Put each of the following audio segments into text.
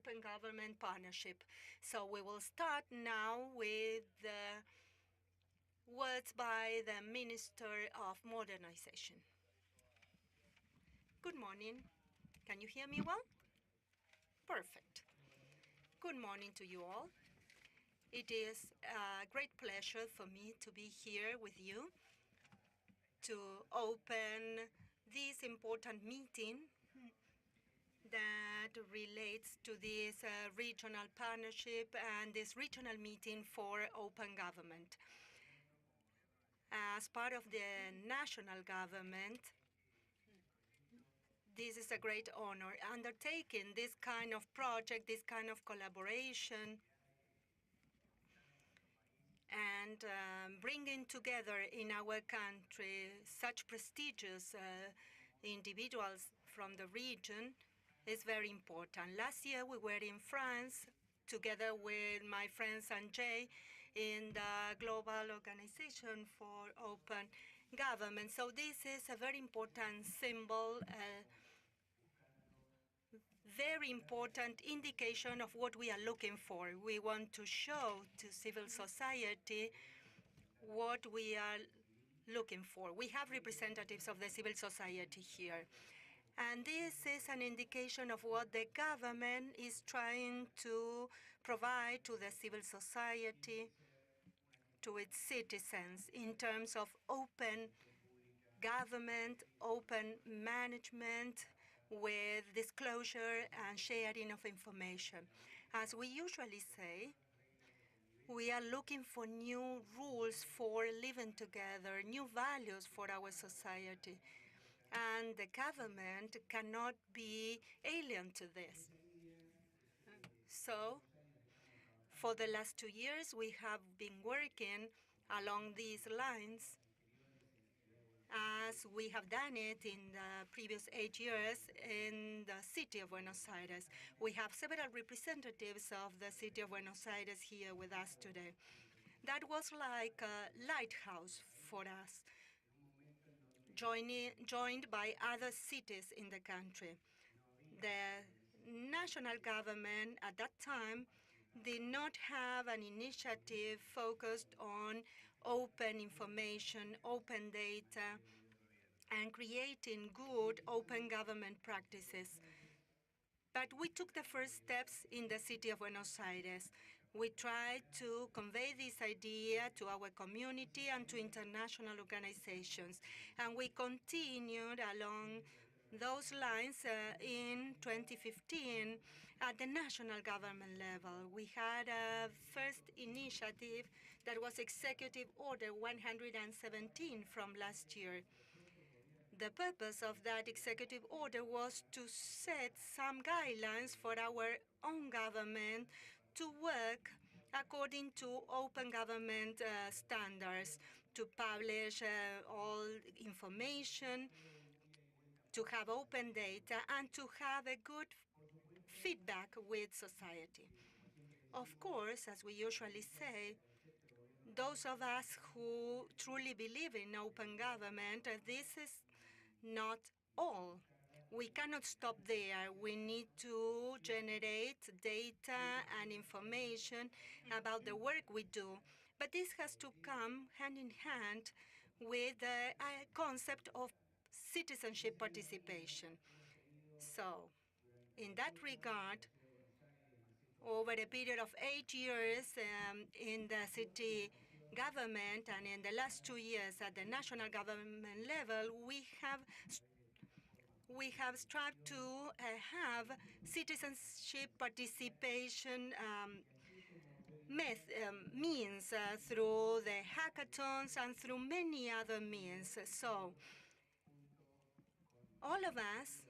open government partnership. So we will start now with the words by the Minister of Modernization. Good morning. Can you hear me well? Perfect. Good morning to you all. It is a great pleasure for me to be here with you to open this important meeting that relates to this regional partnership and this regional meeting for open government. As part of the national government, this is a great honor. Undertaking this kind of project, this kind of collaboration, and bringing together in our country such prestigious individuals from the region is very important. Last year we were in France together with my friend Sanjay in the Global Organization for Open Government. So this is a very important symbol, very important indication of what we are looking for. We want to show to civil society what we are looking for. We have representatives of the civil society here. And this is an indication of what the government is trying to provide to the civil society, to its citizens, in terms of open government, open management, with disclosure and sharing of information. As we usually say, we are looking for new rules for living together, new values for our society. And the government cannot be alien to this. So, for the last 2 years, we have been working along these lines, as we have done it in the previous 8 years in the city of Buenos Aires. We have several representatives of the city of Buenos Aires here with us today. That was like a lighthouse for us, joined by other cities in the country. The national government at that time did not have an initiative focused on open information, open data, and creating good open government practices. But we took the first steps in the city of Buenos Aires. We tried to convey this idea to our community and to international organizations. And we continued along those lines in 2015 at the national government level. We had a first initiative that was Executive Order 117 from last year. The purpose of that executive order was to set some guidelines for our own government to work according to open government standards, to publish all information, to have open data, and to have a good feedback with society. Of course, as we usually say, those of us who truly believe in open government, this is not all. We cannot stop there. We need to generate data and information about the work we do. But this has to come hand in hand with the concept of citizenship participation. So, in that regard, over a period of 8 years in the city government and in the last 2 years at the national government level, we have strived to have citizenship participation means through the hackathons and through many other means. So all of us,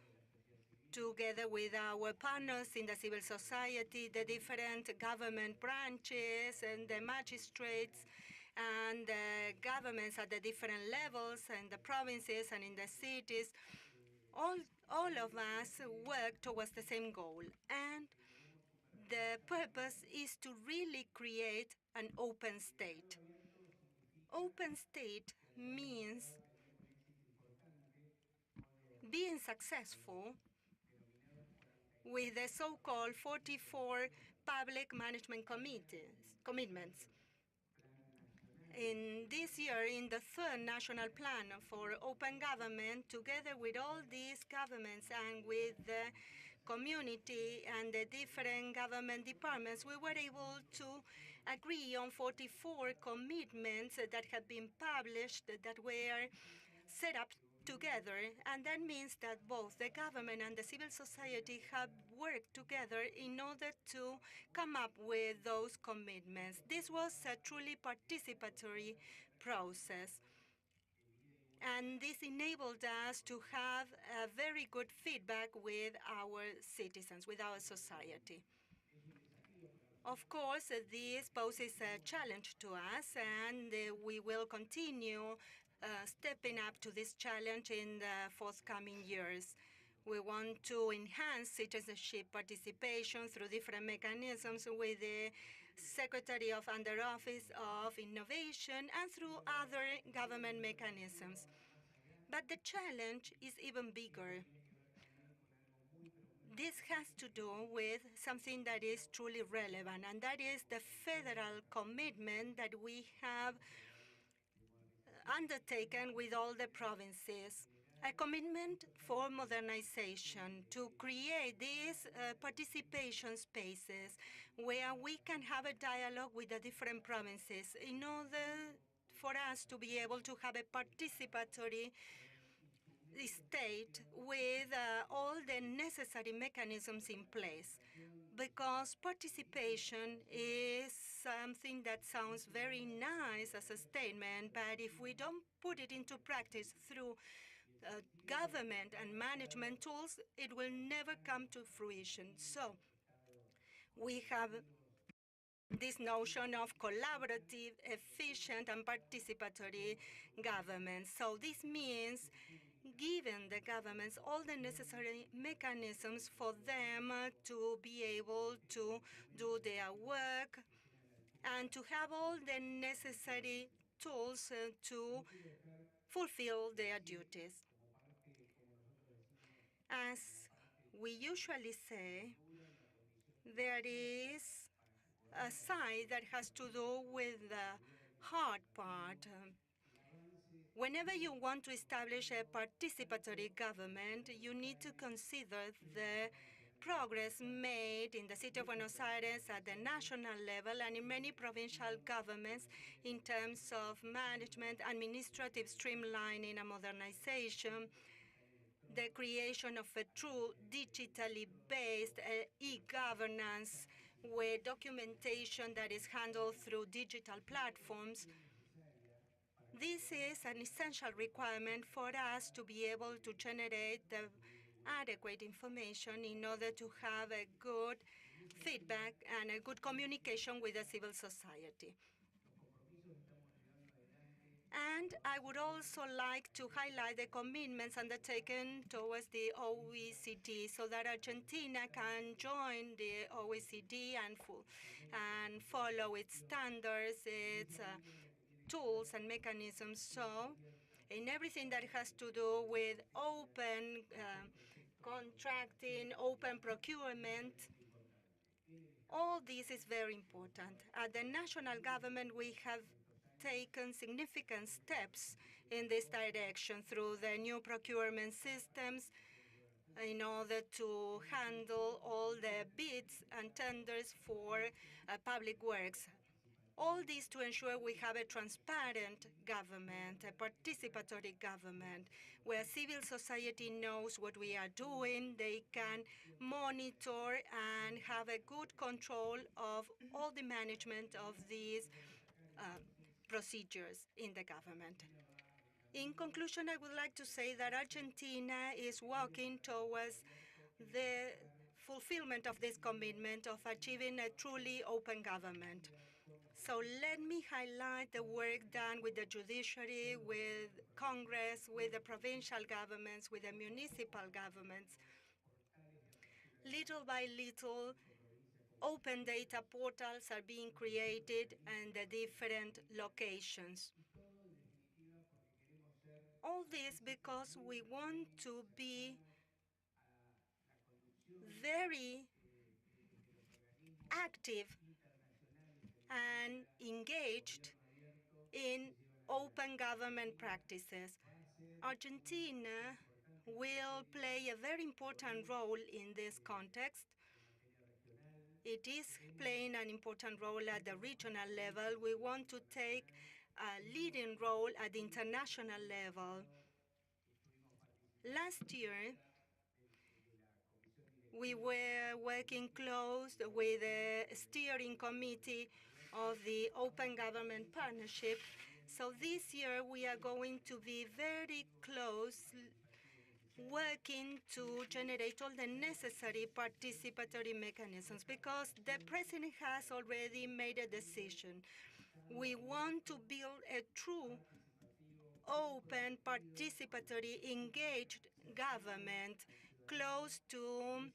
together with our partners in the civil society, the different government branches and the magistrates and the governments at the different levels in the provinces and in the cities, all of us work towards the same goal. And the purpose is to really create an open state. Open state means being successful with the so-called 44 public management commitments. In this year, in the third national plan for open government, together with all these governments and with the community and the different government departments, we were able to agree on 44 commitments that had been published that were set up together, and that means that both the government and the civil society have worked together in order to come up with those commitments. This was a truly participatory process, and this enabled us to have a very good feedback with our citizens, with our society. Of course, this poses a challenge to us, and we will continue stepping up to this challenge in the forthcoming years. We want to enhance citizenship participation through different mechanisms with the Secretary of Under Office of Innovation and through other government mechanisms. But the challenge is even bigger. This has to do with something that is truly relevant, and that is the federal commitment that we have undertaken with all the provinces. A commitment for modernization, to create these participation spaces where we can have a dialogue with the different provinces in order for us to be able to have a participatory state with all the necessary mechanisms in place. Because participation is something that sounds very nice as a statement, but if we don't put it into practice through government and management tools, it will never come to fruition. So we have this notion of collaborative, efficient, and participatory government. So this means giving the governments all the necessary mechanisms for them to be able to do their work and to have all the necessary tools to fulfill their duties. As we usually say, there is a side that has to do with the hard part. Whenever you want to establish a participatory government, you need to consider the progress made in the city of Buenos Aires at the national level and in many provincial governments in terms of management, administrative streamlining and modernization, the creation of a true digitally based e-governance with documentation that is handled through digital platforms. This is an essential requirement for us to be able to generate the adequate information in order to have a good feedback and a good communication with the civil society. And I would also like to highlight the commitments undertaken towards the OECD so that Argentina can join the OECD and follow its standards, its tools and mechanisms. So in everything that has to do with open contracting, open procurement, all this is very important. At the national government, we have taken significant steps in this direction through the new procurement systems in order to handle all the bids and tenders for public works. All this to ensure we have a transparent government, a participatory government, where civil society knows what we are doing, they can monitor and have a good control of all the management of these procedures in the government. In conclusion, I would like to say that Argentina is walking towards the fulfillment of this commitment of achieving a truly open government. So let me highlight the work done with the judiciary, with Congress, with the provincial governments, with the municipal governments. Little by little, open data portals are being created in the different locations. All this because we want to be very active and engaged in open government practices. Argentina will play a very important role in this context. It is playing an important role at the regional level. We want to take a leading role at the international level. Last year, we were working close with the steering committee of the Open Government Partnership. So this year, we are going to be very close, working to generate all the necessary participatory mechanisms, because the president has already made a decision. We want to build a true, open, participatory, engaged government close to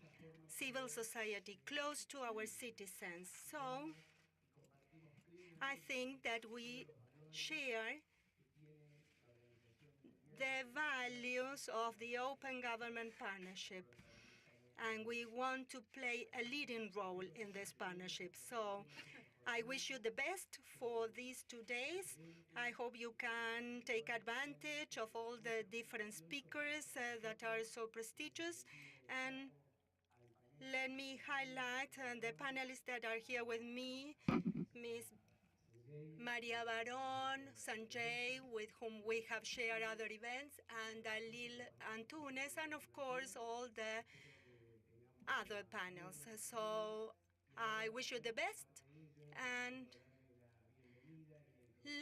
civil society, close to our citizens. So I think that we share the values of the Open Government Partnership, and we want to play a leading role in this partnership. So I wish you the best for these 2 days. I hope you can take advantage of all the different speakers that are so prestigious. And let me highlight the panelists that are here with me, Ms. Maria Baron, Sanjay, with whom we have shared other events, and Dalil Antunes, and of course all the other panels. So I wish you the best, and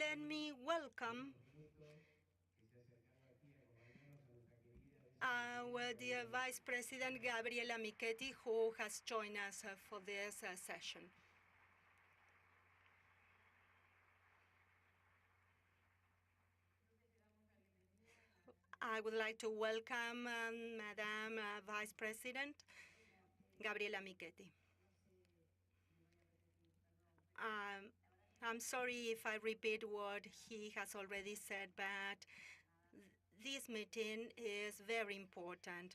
let me welcome our dear Vice President Gabriela Michetti, who has joined us for this session. I would like to welcome Madam Vice President Gabriela Michetti. I'm sorry if I repeat what he has already said, but this meeting is very important.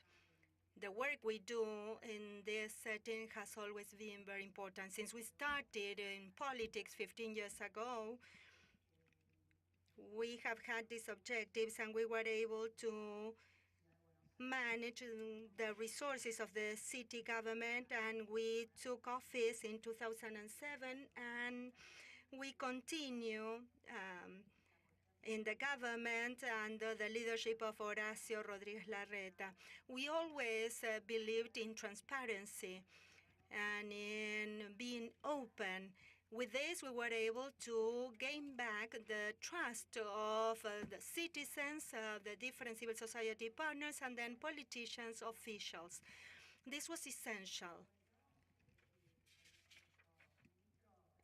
The work we do in this setting has always been very important. Since we started in politics 15 years ago, we have had these objectives, and we were able to manage the resources of the city government, and we took office in 2007, and we continue in the government under the leadership of Horacio Rodríguez Larreta. We always believed in transparency and in being open. With this, we were able to gain back the trust of the citizens, the different civil society partners, and then politicians, officials. This was essential.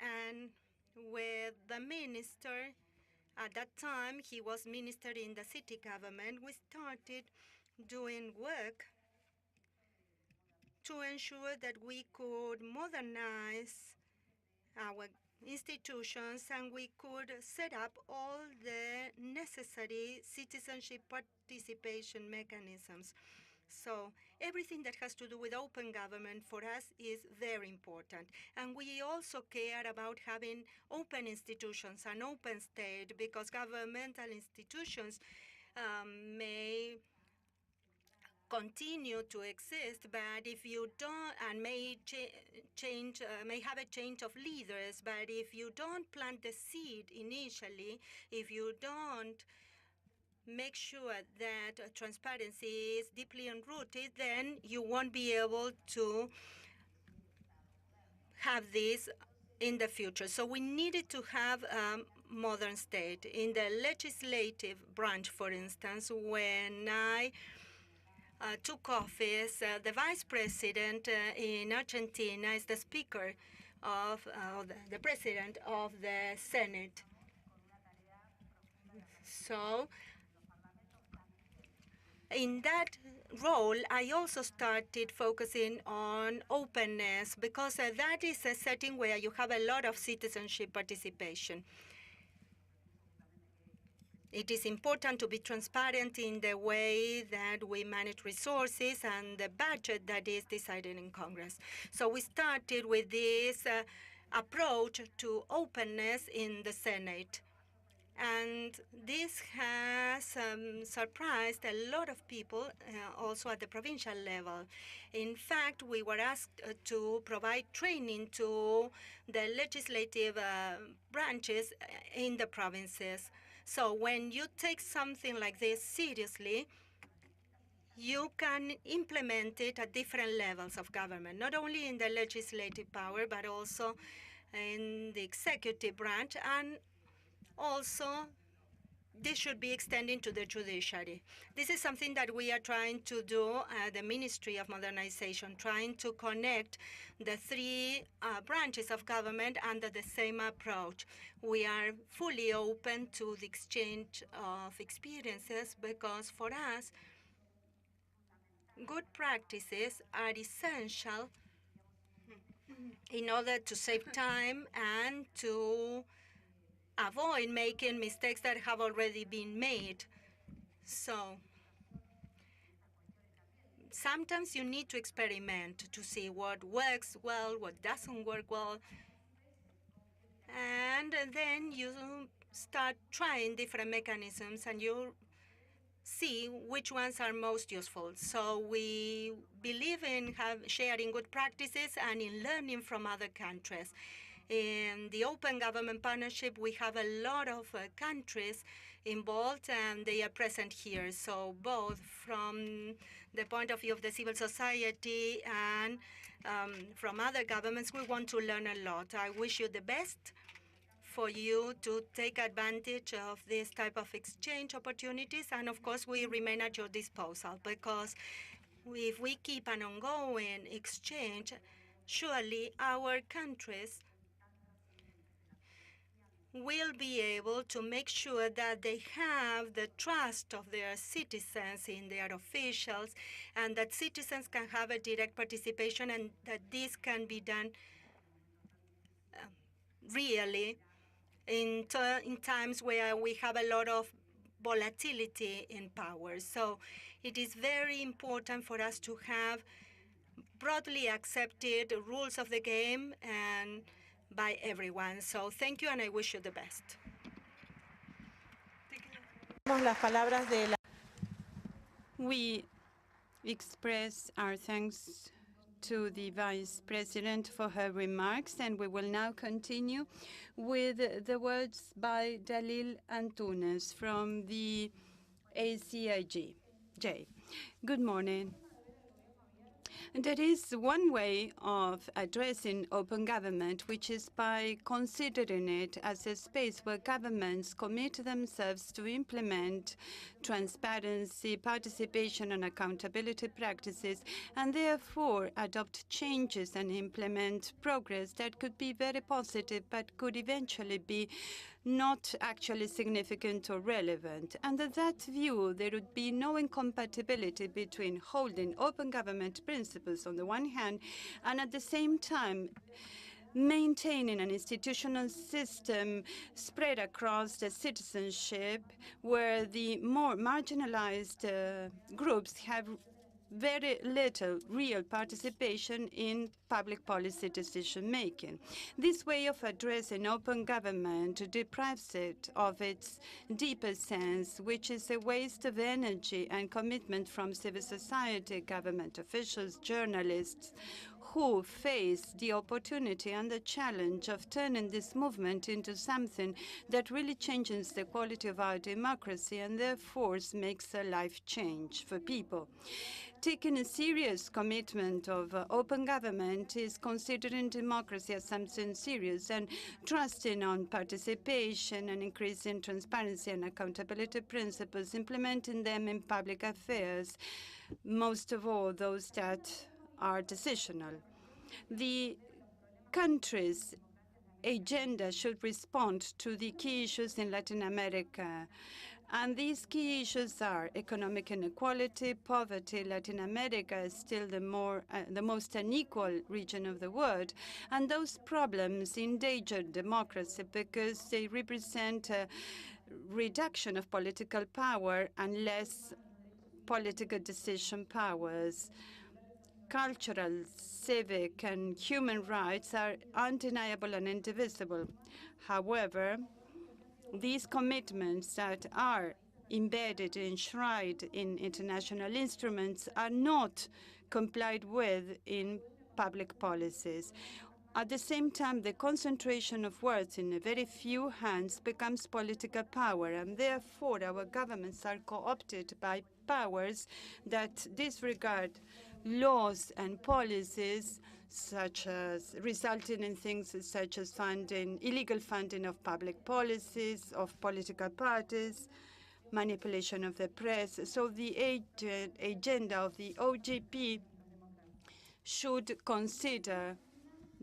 And with the minister, at that time, he was minister in the city government, we started doing work to ensure that we could modernize our institutions, and we could set up all the necessary citizenship participation mechanisms. So everything that has to do with open government for us is very important. And we also care about having open institutions, an open state, because governmental institutions may continue to exist, but if you don't, and may have a change of leaders, but if you don't plant the seed initially, if you don't make sure that transparency is deeply enrooted, then you won't be able to have this in the future. So we needed to have a modern state. In the legislative branch, for instance, when I took office, the vice president in Argentina is the speaker of the president of the Senate. So in that role, I also started focusing on openness, because that is a setting where you have a lot of citizenship participation. It is important to be transparent in the way that we manage resources and the budget that is decided in Congress. So we started with this approach to openness in the Senate. And this has surprised a lot of people, also at the provincial level. In fact, we were asked to provide training to the legislative branches in the provinces. So when you take something like this seriously, you can implement it at different levels of government, not only in the legislative power, but also in the executive branch, and also this should be extended to the judiciary. This is something that we are trying to do at the Ministry of Modernization, trying to connect the three branches of government under the same approach. We are fully open to the exchange of experiences because for us, good practices are essential in order to save time and to avoid making mistakes that have already been made. So sometimes you need to experiment to see what works well, what doesn't work well, and then you start trying different mechanisms and you see which ones are most useful. So we believe in sharing good practices and in learning from other countries. In the Open Government Partnership, we have a lot of countries involved, and they are present here. So both from the point of view of the civil society and from other governments, we want to learn a lot. I wish you the best for you to take advantage of this type of exchange opportunities. And of course, we remain at your disposal because if we keep an ongoing exchange, surely our countries will be able to make sure that they have the trust of their citizens in their officials, and that citizens can have a direct participation, and that this can be done really in times where we have a lot of volatility in power. So it is very important for us to have broadly accepted rules of the game and by everyone. So thank you, and I wish you the best. We express our thanks to the Vice President for her remarks, and we will now continue with the words by Dalil Antunes from the ACIJ. Good morning. There is one way of addressing open government, which is by considering it as a space where governments commit themselves to implement transparency, participation, and accountability practices, and therefore adopt changes and implement progress that could be very positive but could eventually be not actually significant or relevant. Under that view, there would be no incompatibility between holding open government principles on the one hand and at the same time maintaining an institutional system spread across the citizenship where the more marginalized groups have very little real participation in public policy decision-making. This way of addressing open government deprives it of its deeper sense, which is a waste of energy and commitment from civil society, government officials, journalists, who face the opportunity and the challenge of turning this movement into something that really changes the quality of our democracy and therefore makes a life change for people. Taking a serious commitment of open government is considering democracy as something serious, and trusting on participation and increasing transparency and accountability principles, implementing them in public affairs, most of all those that are decisional. The country's agenda should respond to the key issues in Latin America. And these key issues are economic inequality, poverty. Latin America is still the most unequal region of the world. And those problems endanger democracy because they represent reduction of political power and less political decision powers. Cultural, civic, and human rights are undeniable and indivisible. However, these commitments that are embedded, enshrined in international instruments are not complied with in public policies. At the same time, the concentration of words in a very few hands becomes political power, and therefore our governments are co-opted by powers that disregard laws and policies, such as resulting in things such as illegal funding of public policies, of political parties, manipulation of the press. So the agenda of the OGP should consider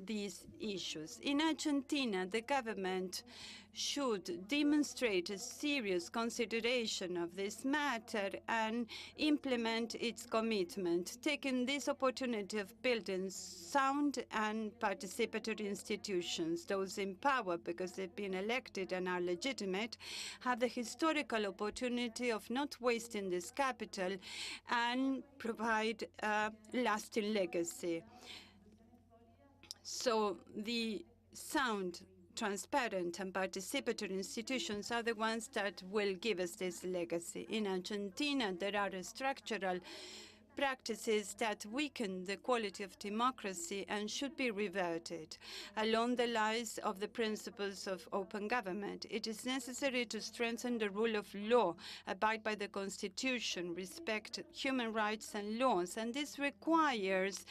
these issues. In Argentina, the government should demonstrate a serious consideration of this matter and implement its commitment, taking this opportunity of building sound and participatory institutions. Those in power, because they've been elected and are legitimate, have the historical opportunity of not wasting this capital and provide a lasting legacy. So the sound, transparent, and participatory institutions are the ones that will give us this legacy. In Argentina, there are structural practices that weaken the quality of democracy and should be reverted along the lines of the principles of open government. It is necessary to strengthen the rule of law, abide by the Constitution, respect human rights and laws, and this requires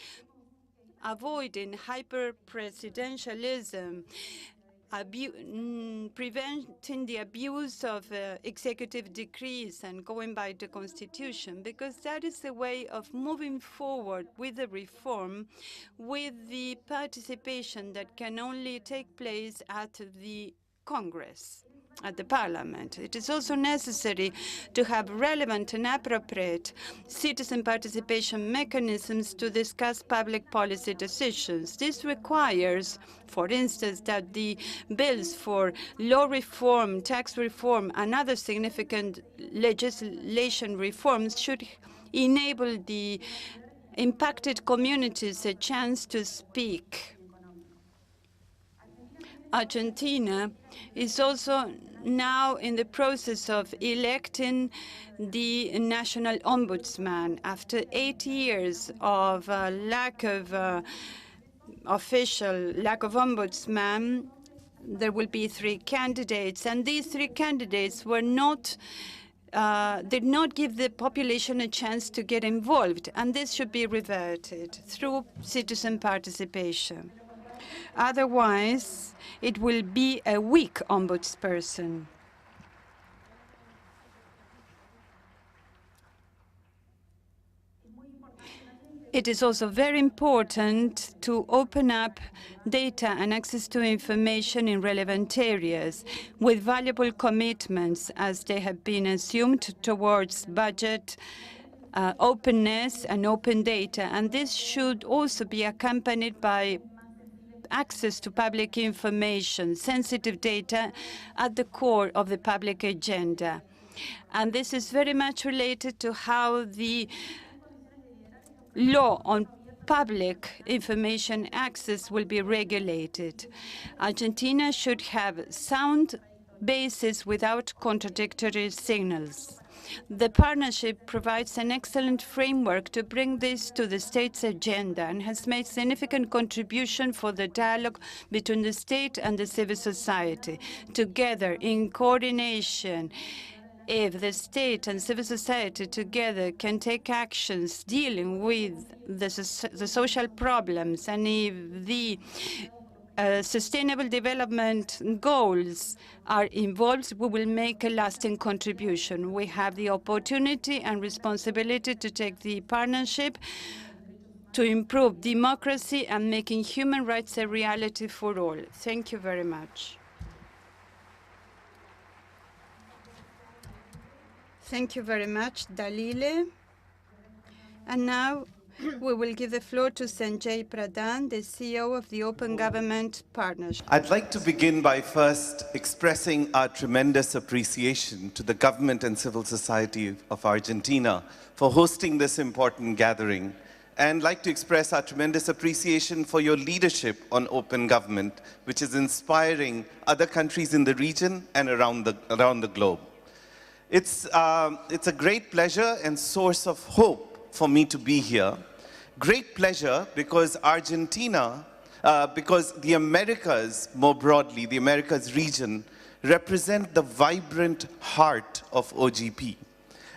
avoiding hyper-presidentialism, preventing the abuse of executive decrees and going by the Constitution, because that is the way of moving forward with the reform, with the participation that can only take place at the Congress, at the Parliament. It is also necessary to have relevant and appropriate citizen participation mechanisms to discuss public policy decisions. This requires, for instance, that the bills for law reform, tax reform, and other significant legislation reforms should enable the impacted communities a chance to speak. Argentina is also now in the process of electing the national ombudsman. After 8 years of lack of ombudsman, there will be 3 candidates, and these 3 candidates were not did not give the population a chance to get involved, and this should be reverted through citizen participation. Otherwise, it will be a weak ombudsperson. It is also very important to open up data and access to information in relevant areas with valuable commitments, as they have been assumed, towards budget, openness, and open data. And this should also be accompanied by access to public information, sensitive data at the core of the public agenda. And this is very much related to how the law on public information access will be regulated. Argentina should have sound basis without contradictory signals. The partnership provides an excellent framework to bring this to the state's agenda and has made significant contribution for the dialogue between the state and the civil society. Together, in coordination, if the state and civil society together can take actions dealing with the social problems, and if the sustainable development goals are involved, we will make a lasting contribution. We have the opportunity and responsibility to take the partnership to improve democracy and making human rights a reality for all. Thank you very much. Thank you very much, Dalile. And now We will give the floor to Sanjay Pradhan, the CEO of the Open Government Partnership. I'd like to begin by first expressing our tremendous appreciation to the government and civil society of Argentina for hosting this important gathering, and like to express our tremendous appreciation for your leadership on open government, which is inspiring other countries in the region and around the globe. It's a great pleasure and source of hope for me to be here. Great pleasure because Argentina, because the Americas more broadly, the Americas region, represent the vibrant heart of OGP.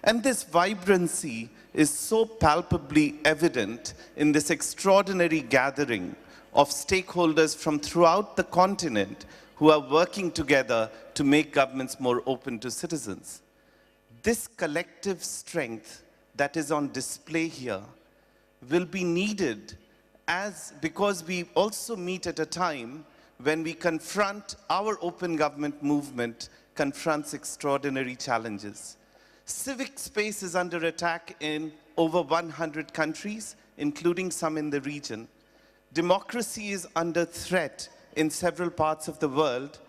And this vibrancy is so palpably evident in this extraordinary gathering of stakeholders from throughout the continent who are working together to make governments more open to citizens. This collective strength that is on display here will be needed because we also meet at a time when we confront our open government movement confronts extraordinary challenges. Civic space is under attack in over 100 countries, including some in the region. Democracy is under threat in several parts of the world,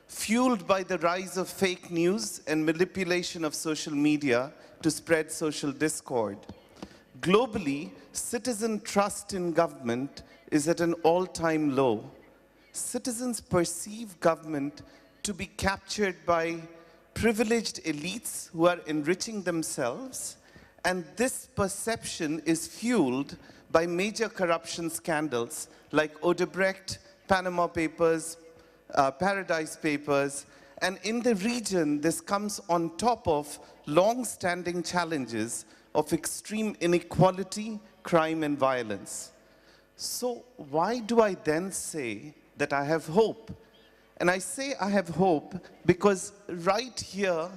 fueled by the rise of fake news and manipulation of social media to spread social discord. Globally, citizen trust in government is at an all-time low. Citizens perceive government to be captured by privileged elites who are enriching themselves, and this perception is fueled by major corruption scandals like Odebrecht, Panama Papers, Paradise Papers, and in the region, this comes on top of long-standing challenges of extreme inequality, crime, and violence. So why do I then say that I have hope? And I say I have hope because right here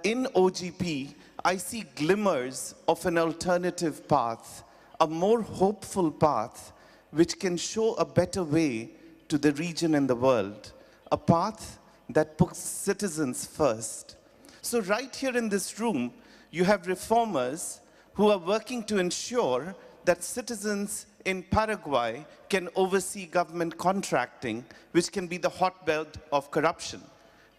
in OGP, I see glimmers of an alternative path, a more hopeful path, which can show a better way to the region and the world, a path that puts citizens first. So right here in this room, you have reformers who are working to ensure that citizens in Paraguay can oversee government contracting, which can be the hotbed of corruption.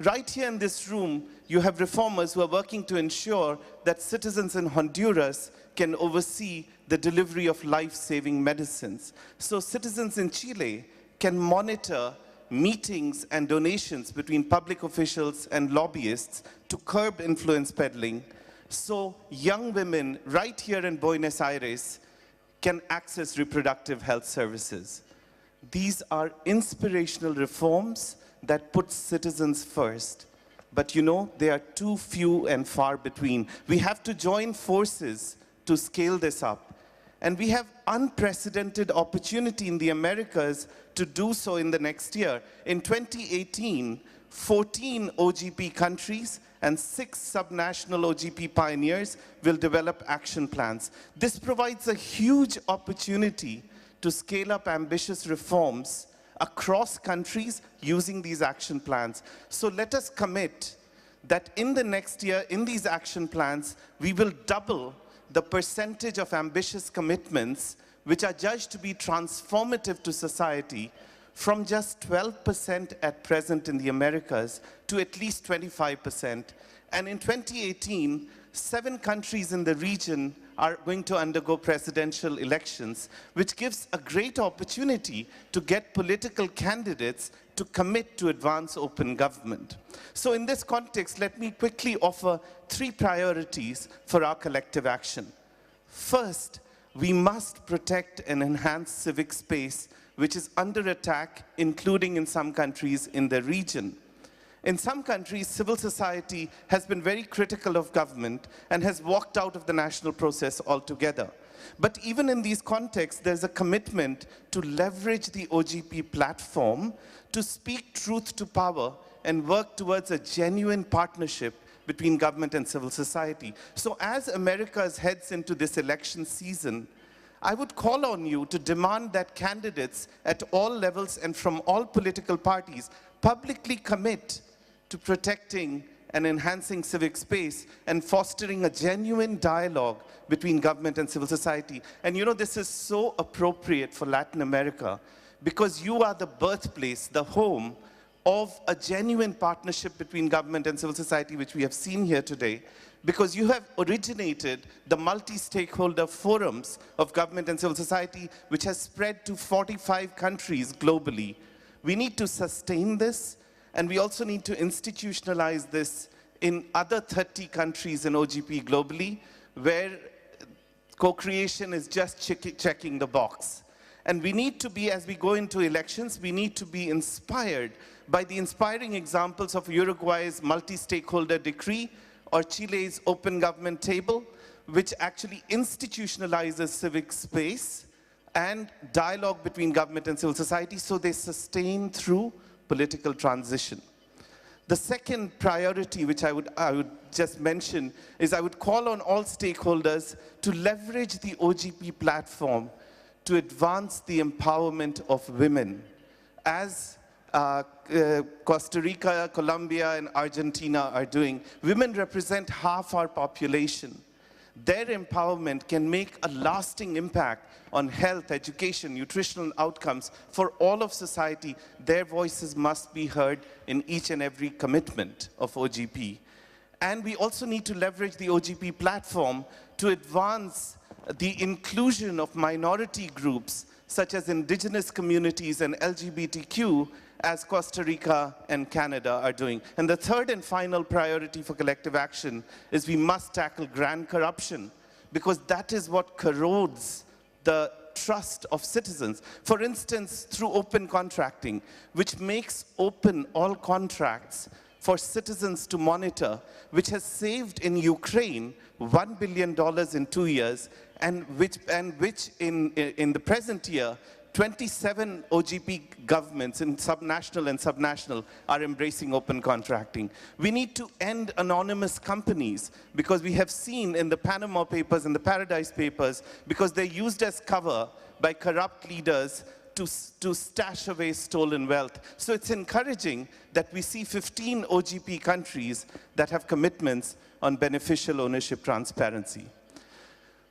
Right here in this room, you have reformers who are working to ensure that citizens in Honduras can oversee the delivery of life-saving medicines. So citizens in Chile can monitor meetings and donations between public officials and lobbyists to curb influence peddling. So young women right here in Buenos Aires can access reproductive health services. These are inspirational reforms that put citizens first. But you know, they are too few and far between. We have to join forces to scale this up. And we have unprecedented opportunity in the Americas to do so in the next year. In 2018, 14 OGP countries and 6 subnational OGP pioneers will develop action plans. This provides a huge opportunity to scale up ambitious reforms across countries using these action plans. So let us commit that in the next year, in these action plans, we will double the percentage of ambitious commitments which are judged to be transformative to society from just 12% at present in the Americas to at least 25%. And in 2018, 7 countries in the region are going to undergo presidential elections, which gives a great opportunity to get political candidates to commit to advance open government. So in this context, let me quickly offer 3 priorities for our collective action. First, we must protect and enhance civic space, which is under attack, including in some countries in the region. In some countries, civil society has been very critical of government and has walked out of the national process altogether. But even in these contexts, there's a commitment to leverage the OGP platform to speak truth to power and work towards a genuine partnership between government and civil society. So as America heads into this election season, I would call on you to demand that candidates at all levels and from all political parties publicly commit to protecting and enhancing civic space and fostering a genuine dialogue between government and civil society. And you know, this is so appropriate for Latin America because you are the birthplace, the home of a genuine partnership between government and civil society, which we have seen here today, because you have originated the multi-stakeholder forums of government and civil society, which has spread to 45 countries globally. We need to sustain this, and we also need to institutionalize this in other 30 countries in OGP globally, where co-creation is just checking the box. And we need to be, as we go into elections, we need to be inspired by the inspiring examples of Uruguay's multi-stakeholder decree or Chile's open government table, which actually institutionalizes civic space and dialogue between government and civil society so they sustain through political transition. The second priority, which I would just mention, is I would call on all stakeholders to leverage the OGP platform to advance the empowerment of women. As Costa Rica, Colombia, and Argentina are doing, women represent half our population. Their empowerment can make a lasting impact on health, education, nutritional outcomes for all of society. Their voices must be heard in each and every commitment of OGP. And we also need to leverage the OGP platform to advance the inclusion of minority groups, such as indigenous communities and LGBTQ, as Costa Rica and Canada are doing. And the third and final priority for collective action is we must tackle grand corruption, because that is what corrodes the trust of citizens. For instance, through open contracting, which makes open all contracts for citizens to monitor, which has saved in Ukraine $1 billion in 2 years, and which in the present year, 27 OGP governments in subnational and subnational are embracing open contracting. We need to end anonymous companies, because we have seen in the Panama Papers and the Paradise Papers, because they're used as cover by corrupt leaders to stash away stolen wealth. So it's encouraging that we see 15 OGP countries that have commitments on beneficial ownership transparency.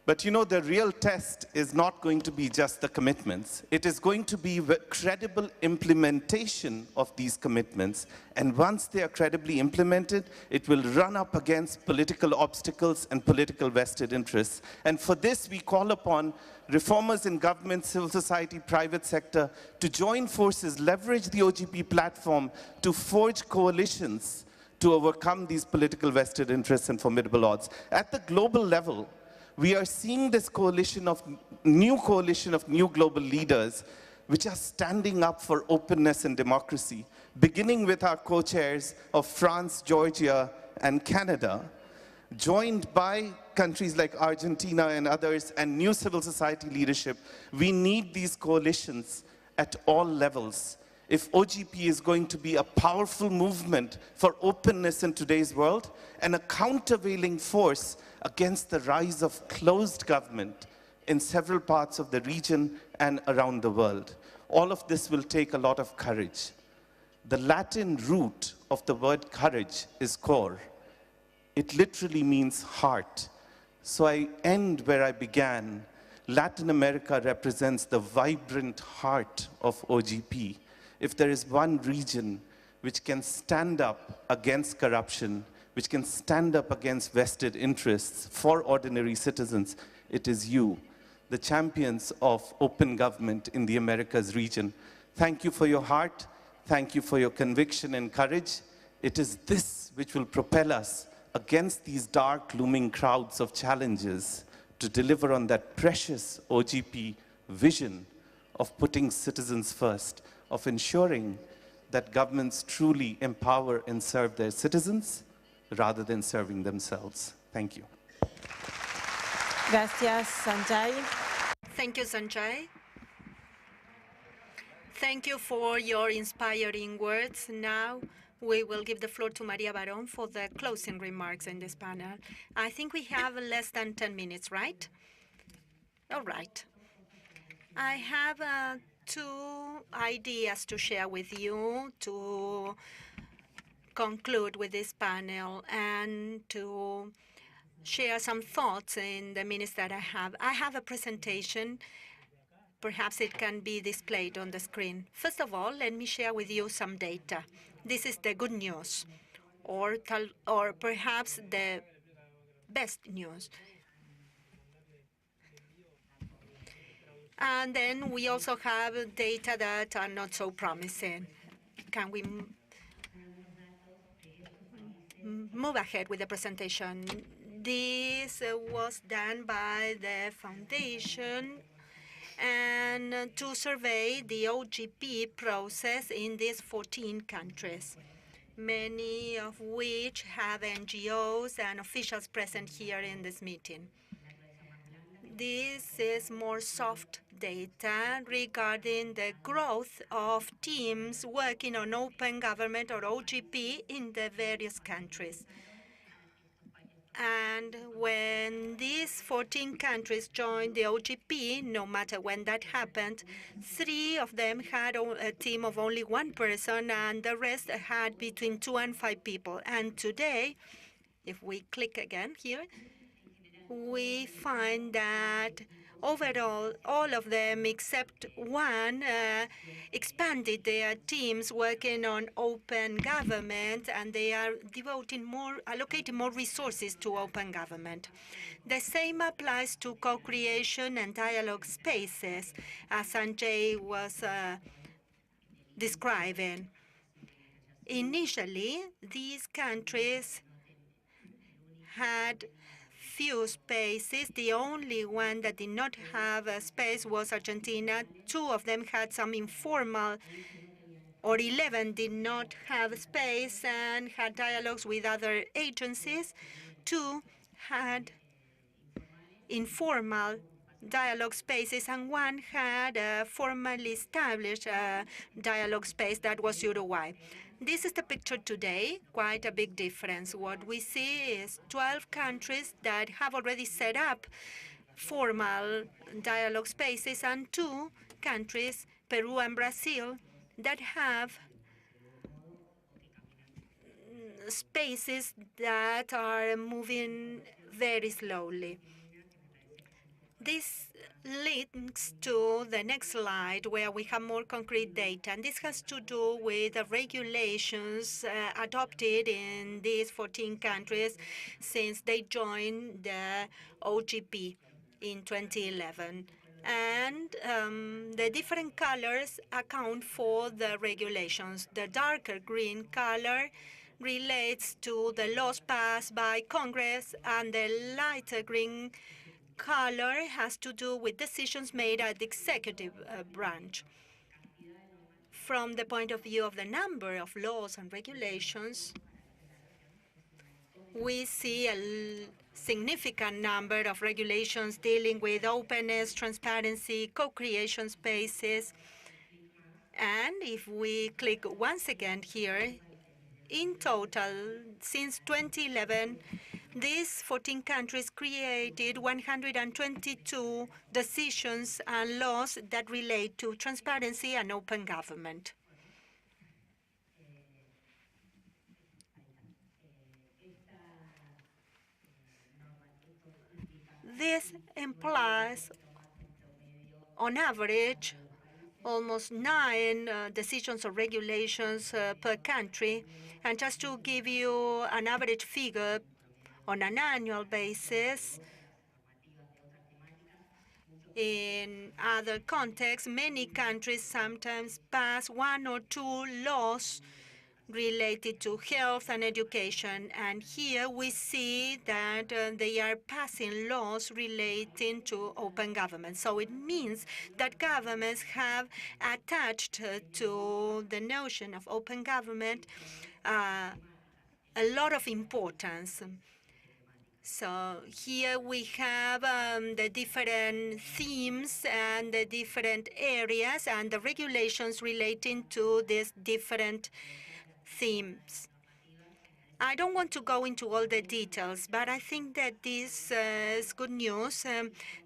But you know, the real test is not going to be just the commitments. It is going to be credible implementation of these commitments. And once they are credibly implemented, it will run up against political obstacles and political vested interests. And for this, we call upon reformers in government, civil society, private sector to join forces, leverage the OGP platform to forge coalitions to overcome these political vested interests and formidable odds. At the global level, we are seeing this coalition of new global leaders which are standing up for openness and democracy, beginning with our co-chairs of France, Georgia, and Canada, joined by countries like Argentina and others, and new civil society leadership. We need these coalitions at all levels. If OGP is going to be a powerful movement for openness in today's world and a countervailing force against the rise of closed government in several parts of the region and around the world. All of this will take a lot of courage. The Latin root of the word courage is cor. It literally means heart. So I end where I began. Latin America represents the vibrant heart of OGP. If there is one region which can stand up against corruption, which can stand up against vested interests for ordinary citizens, it is you, the champions of open government in the Americas region. Thank you for your heart. Thank you for your conviction and courage. It is this which will propel us against these dark, looming crowds of challenges to deliver on that precious OGP vision of putting citizens first, of ensuring that governments truly empower and serve their citizens rather than serving themselves. Thank you. Gracias, Sanjay. Thank you, Sanjay. Thank you for your inspiring words. Now we will give the floor to Maria Barón for the closing remarks in this panel. I think we have less than 10 minutes, right? All right. I have two ideas to share with you to conclude with this panel and to share some thoughts in the minutes that I have. I have a presentation. Perhaps it can be displayed on the screen. First of all, let me share with you some data. This is the good news, or perhaps the best news. And then we also have data that are not so promising. Can we move ahead with the presentation? This was done by the foundation and to survey the OGP process in these 14 countries, many of which have NGOs and officials present here in this meeting. This is more soft data regarding the growth of teams working on open government or OGP in the various countries. And when these 14 countries joined the OGP, no matter when that happened, 3 of them had a team of only 1 person, and the rest had between 2 and 5 people. And today, if we click again here, we find that overall, all of them except 1 expanded their teams working on open government, and they are allocating more resources to open government. The same applies to co-creation and dialogue spaces, as Sanjay was describing. Initially, these countries had few spaces. The only one that did not have a space was Argentina. 2 of them had some informal, or 11 did not have space and had dialogues with other agencies. 2 had informal dialogue spaces, and 1 had a formally established dialogue space that was Uruguay. This is the picture today, quite a big difference. What we see is 12 countries that have already set up formal dialogue spaces, and 2 countries, Peru and Brazil, that have spaces that are moving very slowly. This links to the next slide, where we have more concrete data, and this has to do with the regulations adopted in these 14 countries since they joined the OGP in 2011. And the different colors account for the regulations. The darker green color relates to the laws passed by Congress, and the lighter green color has to do with decisions made at the executive branch. From the point of view of the number of laws and regulations, we see a significant number of regulations dealing with openness, transparency, co-creation spaces. And if we click once again here, in total, since 2011, these 14 countries created 122 decisions and laws that relate to transparency and open government. This implies, on average, almost 9 decisions or regulations per country. And just to give you an average figure, on an annual basis, in other contexts, many countries sometimes pass 1 or 2 laws related to health and education. And here we see that they are passing laws relating to open government. So it means that governments have attached to the notion of open government a lot of importance. So here we have the different themes and the different areas and the regulations relating to these different themes. I don't want to go into all the details, but I think that this is good news,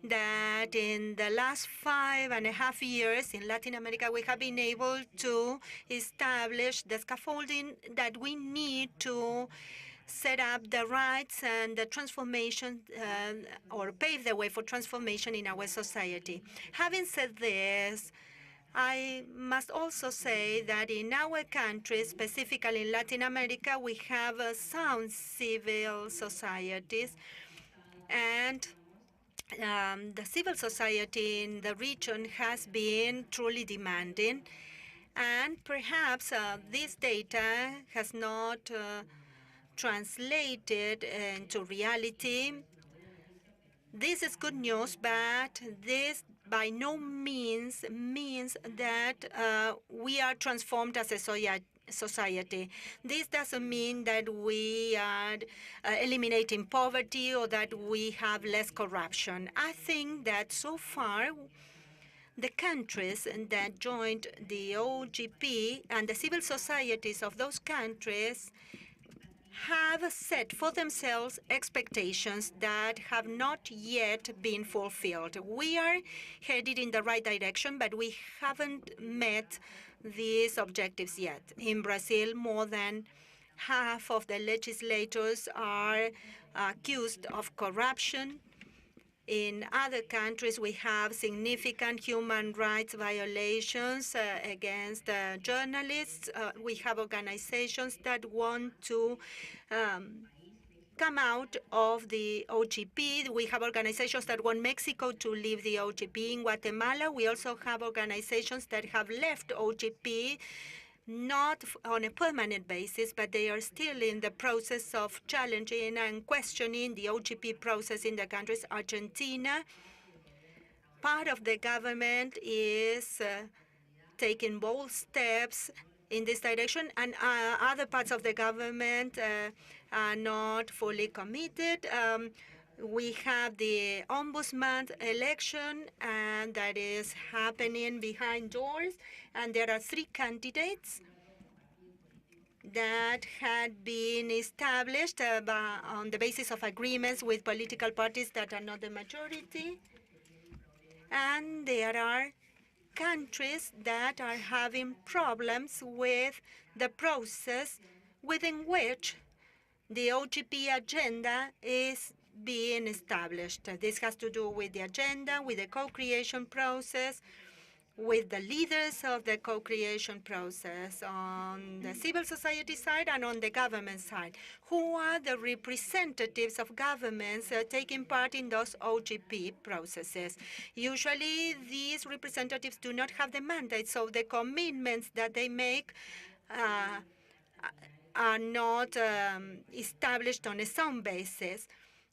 that in the last 5.5 years in Latin America, we have been able to establish the scaffolding that we need to set up the rights and the transformation, or pave the way for transformation in our society. Having said this, I must also say that in our country, specifically in Latin America, we have sound civil societies, and the civil society in the region has been truly demanding. And perhaps this data has not translated into reality. This is good news, but this by no means means that we are transformed as a society. This doesn't mean that we are eliminating poverty or that we have less corruption. I think that so far, the countries that joined the OGP and the civil societies of those countries have set for themselves expectations that have not yet been fulfilled. We are headed in the right direction, but we haven't met these objectives yet. In Brazil, more than half of the legislators are accused of corruption. In other countries, we have significant human rights violations against journalists. We have organizations that want to come out of the OGP. We have organizations that want Mexico to leave the OGP. In Guatemala, we also have organizations that have left OGP, not on a permanent basis, but they are still in the process of challenging and questioning the OGP process in the countries. Argentina, part of the government is taking bold steps in this direction, and other parts of the government are not fully committed. We have the ombudsman election, and that is happening behind doors. And there are 3 candidates that had been established on the basis of agreements with political parties that are not the majority. And there are countries that are having problems with the process within which the OGP agenda is being established. This has to do with the agenda, with the co-creation process, with the leaders of the co-creation process on the civil society side and on the government side. Who are the representatives of governments taking part in those OGP processes? Usually, these representatives do not have the mandate, so the commitments that they make are not established on a sound basis.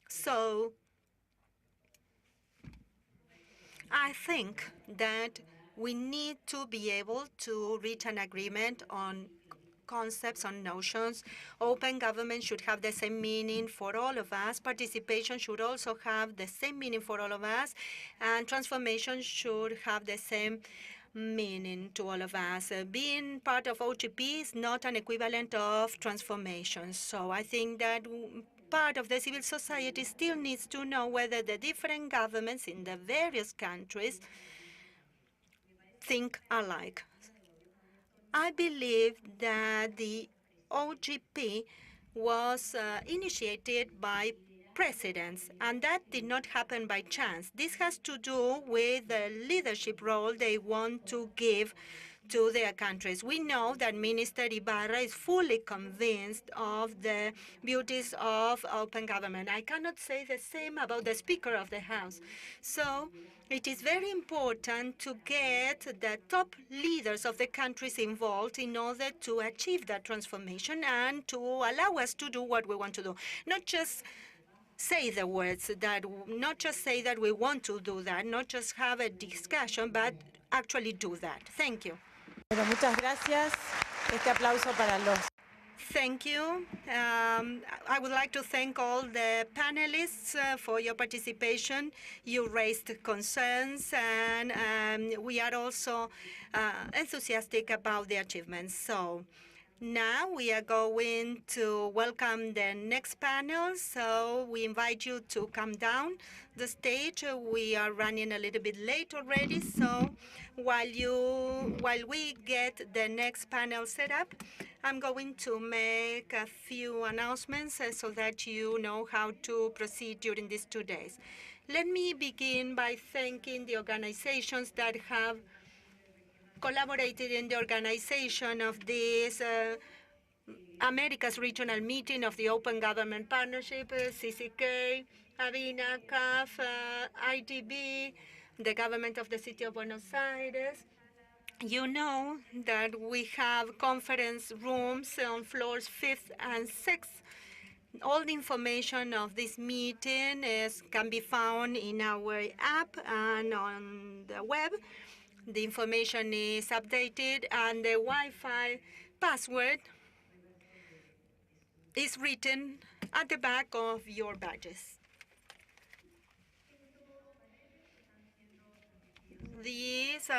So I think that we need to be able to reach an agreement on concepts, on notions. Open government should have the same meaning for all of us. Participation should also have the same meaning for all of us. And transformation should have the same meaning to all of us. Being part of OGP is not an equivalent of transformation. So I think that part of the civil society still needs to know whether the different governments in the various countries think alike. I believe that the OGP was initiated by presidents, and that did not happen by chance. This has to do with the leadership role they want to give to their countries. We know that Minister Ibarra is fully convinced of the beauties of open government. I cannot say the same about the Speaker of the House. So it is very important to get the top leaders of the countries involved in order to achieve that transformation and to allow us to do what we want to do. Not just say the words, not just say that we want to do that, not just have a discussion, but actually do that. Thank you. Bueno, muchas gracias. Este aplauso para los. Thank you. I would like to thank all the panelists for your participation. You raised concerns, and we are also enthusiastic about the achievements. So Now we are going to welcome the next panel, so we invite you to come down the stage. We are running a little bit late already, so while we get the next panel set up, I'm going to make a few announcements so that you know how to proceed during these 2 days. Let me begin by thanking the organizations that have collaborated in the organization of this America's Regional Meeting of the Open Government Partnership, CCK, ABINA, CAF, IDB, the government of the City of Buenos Aires. You know that we have conference rooms on floors 5th and 6th. All the information of this meeting can be found in our app and on the web. The information is updated, and the Wi-Fi password is written at the back of your badges. These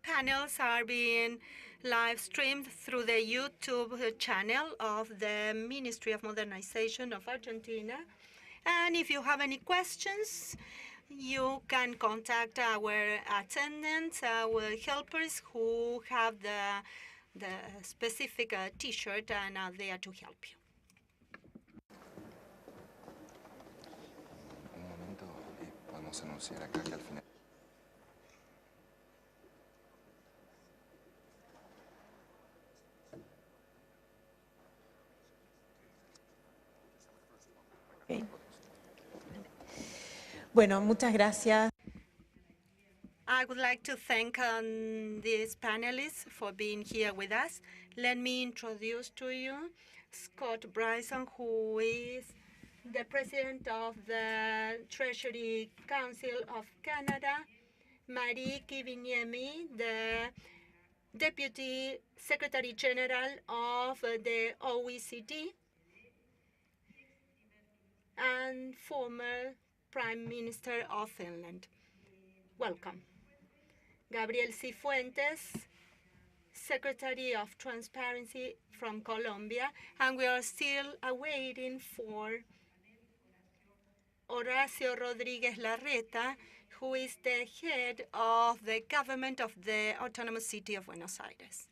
panels are being live streamed through the YouTube channel of the Ministry of Modernization of Argentina. And if you have any questions, you can contact our attendants, our helpers who have the specific T-shirt and are there to help you. Un momento y podemos anunciar acá que al final. Okay. Bueno, muchas gracias. I would like to thank these panelists for being here with us. Let me introduce to you Scott Bryson, who is the President of the Treasury Council of Canada, Marie Kiviniemi, the Deputy Secretary General of the OECD, and former Prime Minister of Finland. Welcome. Gabriel Cifuentes, Secretary of Transparency from Colombia, and we are still awaiting for Horacio Rodríguez Larreta, who is the head of the government of the Autonomous City of Buenos Aires.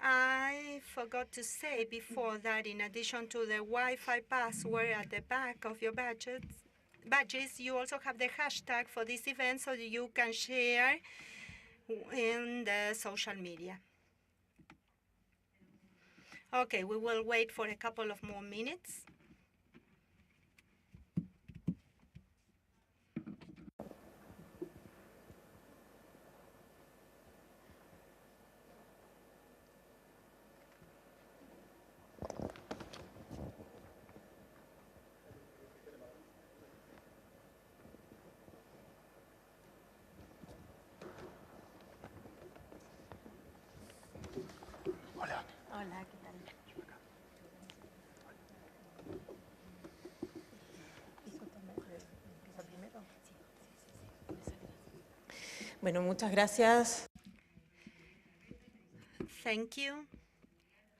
I forgot to say before that in addition to the Wi-Fi password at the back of your badges, you also have the hashtag for this event so that you can share in the social media. Okay, we will wait for a couple of more minutes. Hola. Hola, ¿qué tal? Bueno, muchas gracias. Thank you.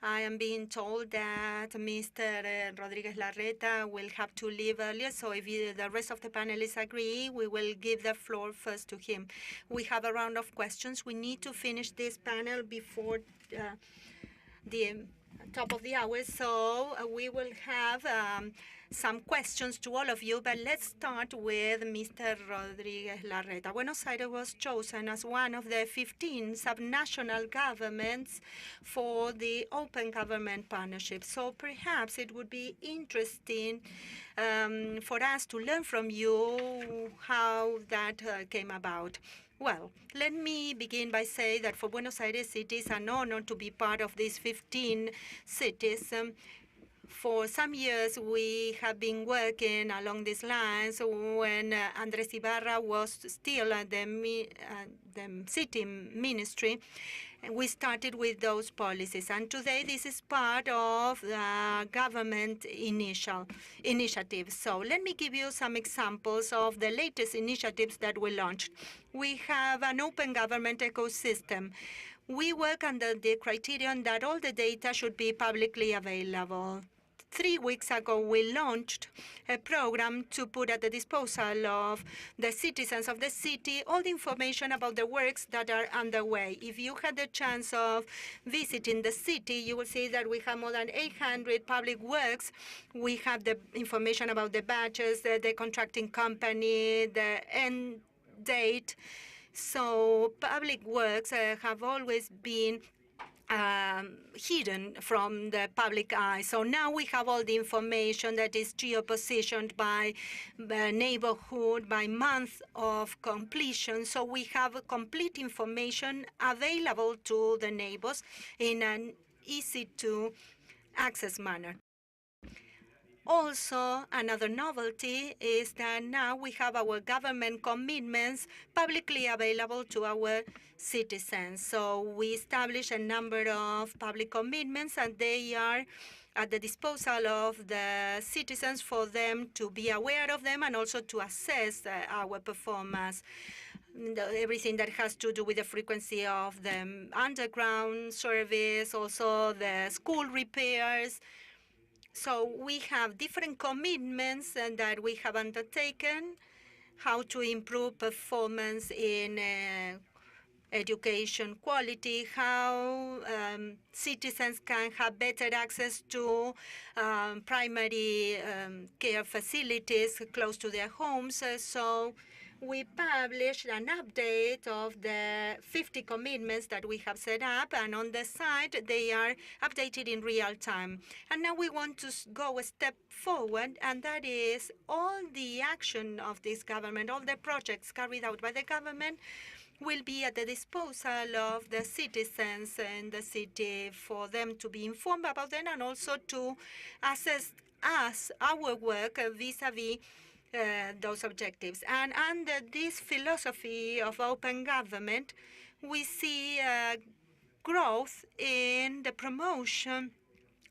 I am being told that Mr. Rodríguez Larreta will have to leave earlier, so if the rest of the panelists agree, we will give the floor first to him. We have a round of questions. We need to finish this panel before the top of the hour, so we will have some questions to all of you, but let's start with Mr. Rodríguez Larreta. Buenos Aires was chosen as one of the 15 subnational governments for the Open Government Partnership, so perhaps it would be interesting for us to learn from you how that came about. Well, let me begin by saying that for Buenos Aires, it is an honor to be part of these 15 cities. For some years, we have been working along these lines when Andrés Ibarra was still at the city ministry. And we started with those policies, and today this is part of the government initiatives. So let me give you some examples of the latest initiatives that we launched. We have an open government ecosystem. We work under the criterion that all the data should be publicly available. 3 weeks ago, we launched a program to put at the disposal of the citizens of the city all the information about the works that are underway. If you had the chance of visiting the city, you will see that we have more than 800 public works. We have the information about the batches, the contracting company, the end date. So public works have always been hidden from the public eye. So now we have all the information that is geo-positioned by neighborhood, by month of completion. So we have complete information available to the neighbors in an easy-to-access manner. Also, another novelty is that now we have our government commitments publicly available to our citizens. So we establish a number of public commitments, and they are at the disposal of the citizens for them to be aware of them and also to assess our performance. Everything that has to do with the frequency of the underground service, also the school repairs. So we have different commitments that we have undertaken, how to improve performance in education quality, how citizens can have better access to primary care facilities close to their homes. So we published an update of the 50 commitments that we have set up, and on the site they are updated in real time. And now we want to go a step forward, and that is all the action of this government, all the projects carried out by the government will be at the disposal of the citizens in the city for them to be informed about them and also to assess our work vis-a-vis those objectives. And under this philosophy of open government, we see growth in the promotion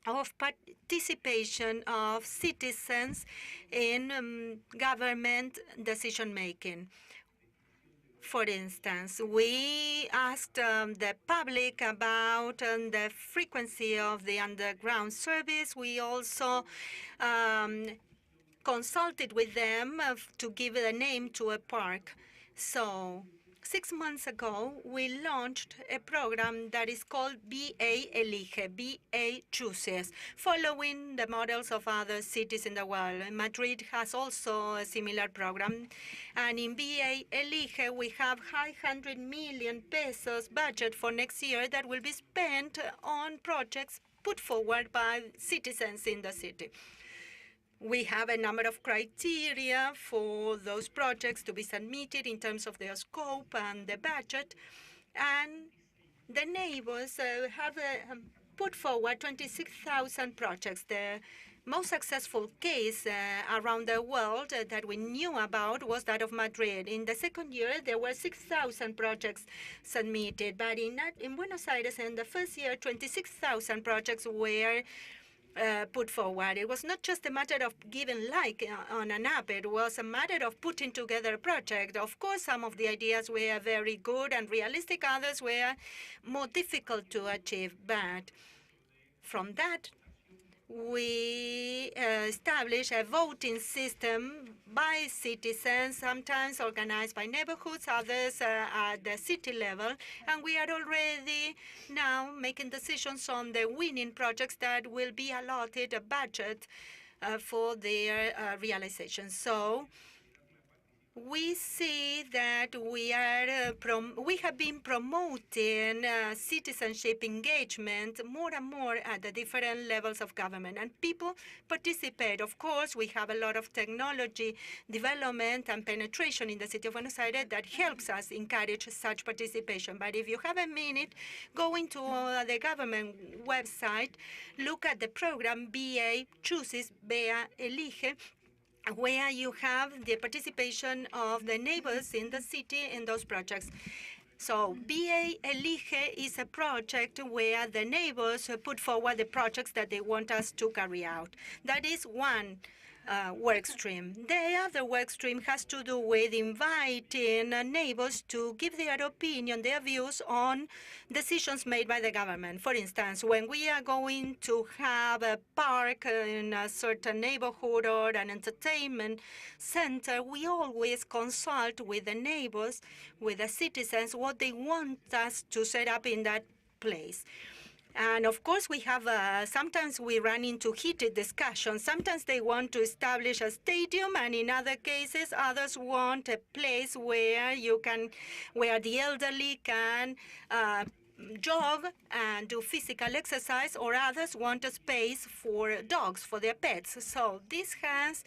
of participation of citizens in government decision-making. For instance, we asked the public about the frequency of the underground service. We also consulted with them to give a name to a park. So 6 months ago, we launched a program that is called BA Elige, BA Chooses, following the models of other cities in the world. Madrid has also a similar program. And in BA Elige, we have 500 million pesos budget for next year that will be spent on projects put forward by citizens in the city. We have a number of criteria for those projects to be submitted in terms of their scope and the budget. And the neighbors have put forward 26,000 projects. The most successful case around the world that we knew about was that of Madrid. In the second year, there were 6,000 projects submitted. But in Buenos Aires, in the first year, 26,000 projects were put forward. It was not just a matter of giving like on an app. It was a matter of putting together a project. Of course, some of the ideas were very good and realistic. Others were more difficult to achieve. But from that, we established a voting system by citizens, sometimes organized by neighborhoods, others at the city level. And we are already now making decisions on the winning projects that will be allotted a budget for their realization. So we see that we have been promoting citizenship engagement more and more at the different levels of government, and people participate. Of course, we have a lot of technology development and penetration in the city of Buenos Aires that helps us encourage such participation. But if you have a minute, go into the government website, look at the program BA Chooses, BA Elige, where you have the participation of the neighbors in the city in those projects. So BA Elige is a project where the neighbors put forward the projects that they want us to carry out. That is one work stream. The other work stream has to do with inviting neighbors to give their opinion, their views on decisions made by the government. For instance, when we are going to have a park in a certain neighborhood or an entertainment center, we always consult with the neighbors, with the citizens, what they want us to set up in that place. And of course, we have sometimes we run into heated discussions. Sometimes they want to establish a stadium, and in other cases, others want a place where where the elderly can jog and do physical exercise, or others want a space for dogs, for their pets. So this has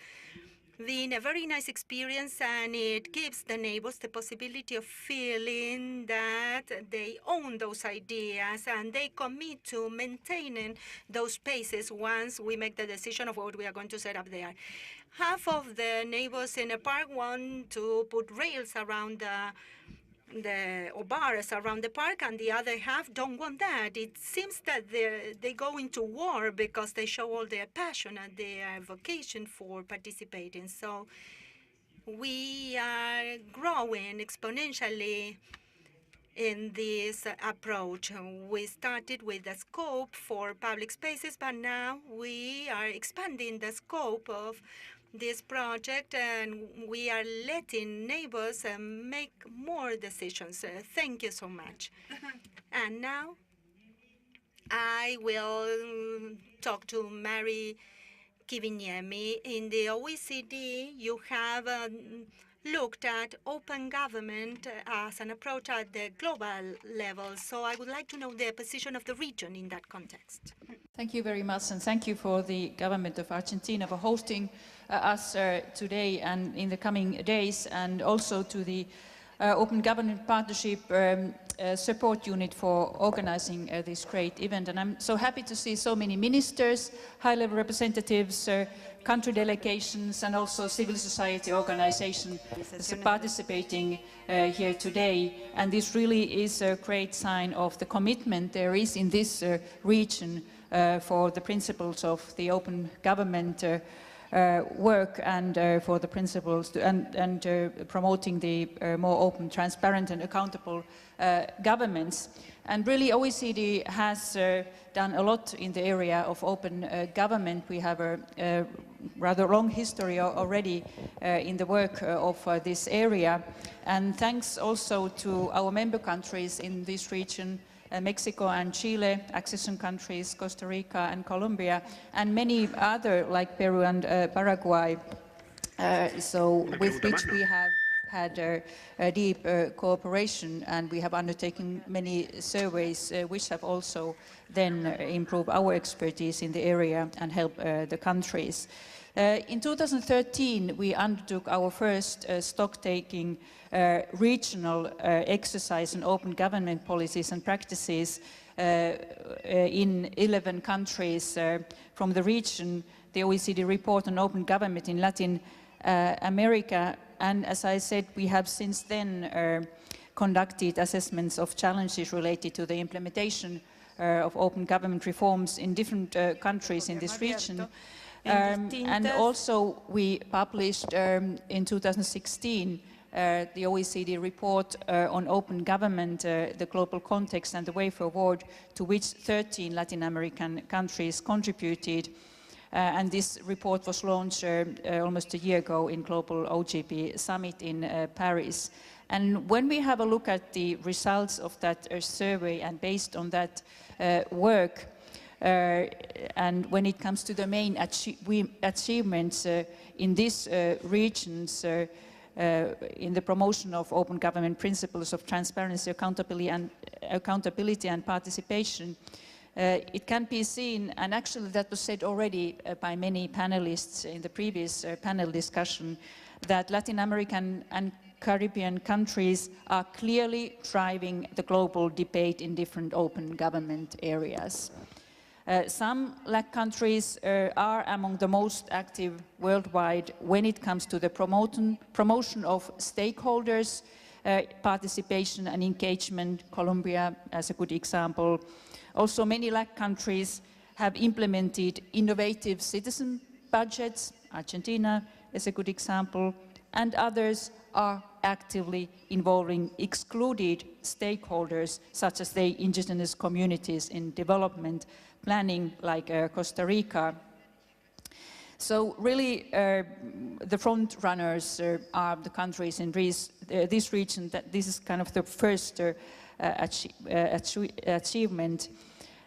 been a very nice experience, and it gives the neighbors the possibility of feeling that they own those ideas and they commit to maintaining those spaces once we make the decision of what we are going to set up there. Half of the neighbors in a park want to put rails around or bars around the park, and the other half don't want that. It seems that they go into war because they show all their passion and their vocation for participating. So we are growing exponentially in this approach. We started with the scope for public spaces, but now we are expanding the scope of this project, and we are letting neighbors make more decisions. Thank you so much. And now I will talk to Mary Kiviniemi. In the OECD, you have looked at open government as an approach at the global level. So I would like to know the position of the region in that context. Thank you very much, and thank you for the government of Argentina for hosting us today and in the coming days, and also to the Open Government Partnership support unit for organizing this great event. And I'm so happy to see so many ministers, high-level representatives, country delegations, and also civil society organizations participating here today. And this really is a great sign of the commitment there is in this region for the principles of the open government work, and for the principles and promoting the more open, transparent and accountable governments. And really OECD has done a lot in the area of open government. We have a rather long history already in the work of this area. And thanks also to our member countries in this region, Mexico and Chile, accession countries, Costa Rica and Colombia, and many other like Peru and Paraguay, with which we have had a deep cooperation, and we have undertaken many surveys which have also then improved our expertise in the area and help the countries. In 2013, we undertook our first stock-taking regional exercise in open government policies and practices in 11 countries from the region, the OECD report on open government in Latin America. And as I said, we have since then conducted assessments of challenges related to the implementation of open government reforms in different countries in this region. And also we published in 2016 the OECD report on open government, the global context and the way forward, to which 13 Latin American countries contributed. And this report was launched almost a year ago in Global OGP Summit in Paris. And when we have a look at the results of that survey, and based on that work, and when it comes to the main achievements in these regions, in the promotion of open government principles of transparency, accountability and participation, it can be seen, and actually that was said already by many panelists in the previous panel discussion, that Latin American and Caribbean countries are clearly driving the global debate in different open government areas. Some LAC countries are among the most active worldwide when it comes to the promotion of stakeholders participation and engagement, Colombia as a good example. Also, many LAC countries have implemented innovative citizen budgets. Argentina is a good example, and others are actively involving excluded stakeholders, such as the indigenous communities in development planning, like Costa Rica. So really, the front runners are the countries in this region. That this is kind of the first achievement.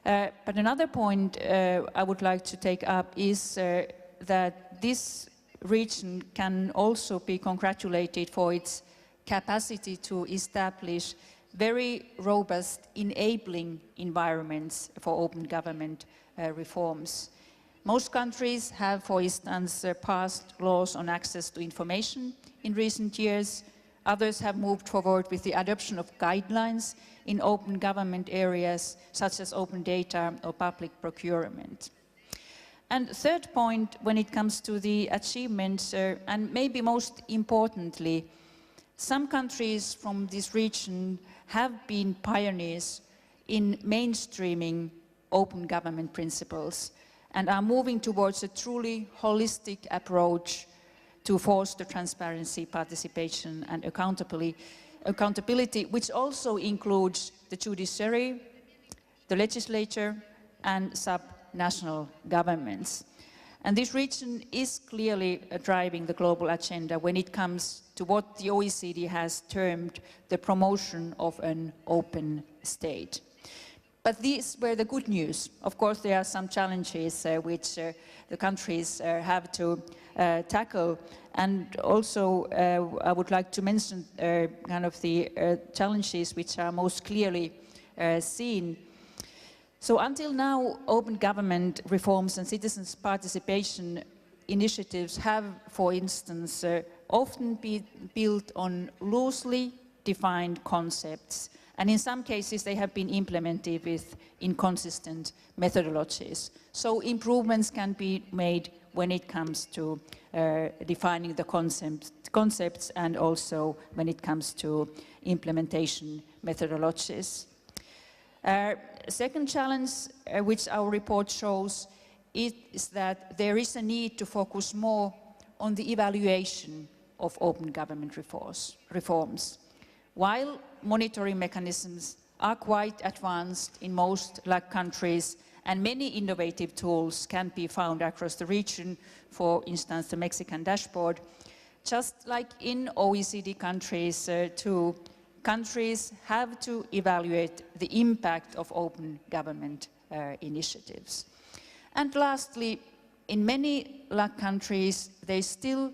But another point I would like to take up is that this region can also be congratulated for its capacity to establish very robust enabling environments for open government reforms. Most countries have, for instance, passed laws on access to information in recent years. Others have moved forward with the adoption of guidelines in open government areas, such as open data or public procurement. And third point, when it comes to the achievements, and maybe most importantly, some countries from this region have been pioneers in mainstreaming open government principles and are moving towards a truly holistic approach to foster transparency, participation, and accountability, which also includes the judiciary, the legislature, and subnational governments. And this region is clearly driving the global agenda when it comes to what the OECD has termed the promotion of an open state. But these were the good news. Of course, there are some challenges which the countries have to tackle. And also, I would like to mention kind of the challenges which are most clearly seen. So until now, open government reforms and citizens' participation initiatives have, for instance, often been built on loosely defined concepts. And in some cases, they have been implemented with inconsistent methodologies. So improvements can be made when it comes to defining the concepts and also when it comes to implementation methodologies. Second challenge, which our report shows, is that there is a need to focus more on the evaluation of open government reforms. While monitoring mechanisms are quite advanced in most LAC countries, and many innovative tools can be found across the region, for instance, the Mexican dashboard, just like in OECD countries too, countries have to evaluate the impact of open government initiatives. And lastly, in many LAC countries, there is still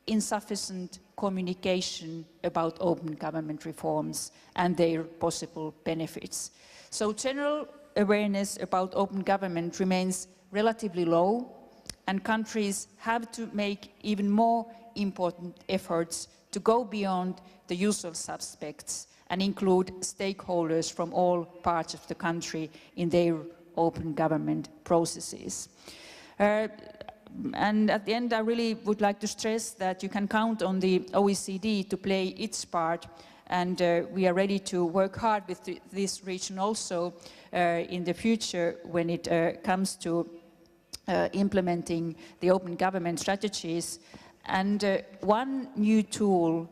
insufficient communication about open government reforms and their possible benefits. So general awareness about open government remains relatively low, and countries have to make even more important efforts to go beyond the usual suspects and include stakeholders from all parts of the country in their open government processes. And at the end, I really would like to stress that you can count on the OECD to play its part, and we are ready to work hard with this region also in the future when it comes to implementing the open government strategies. And one new tool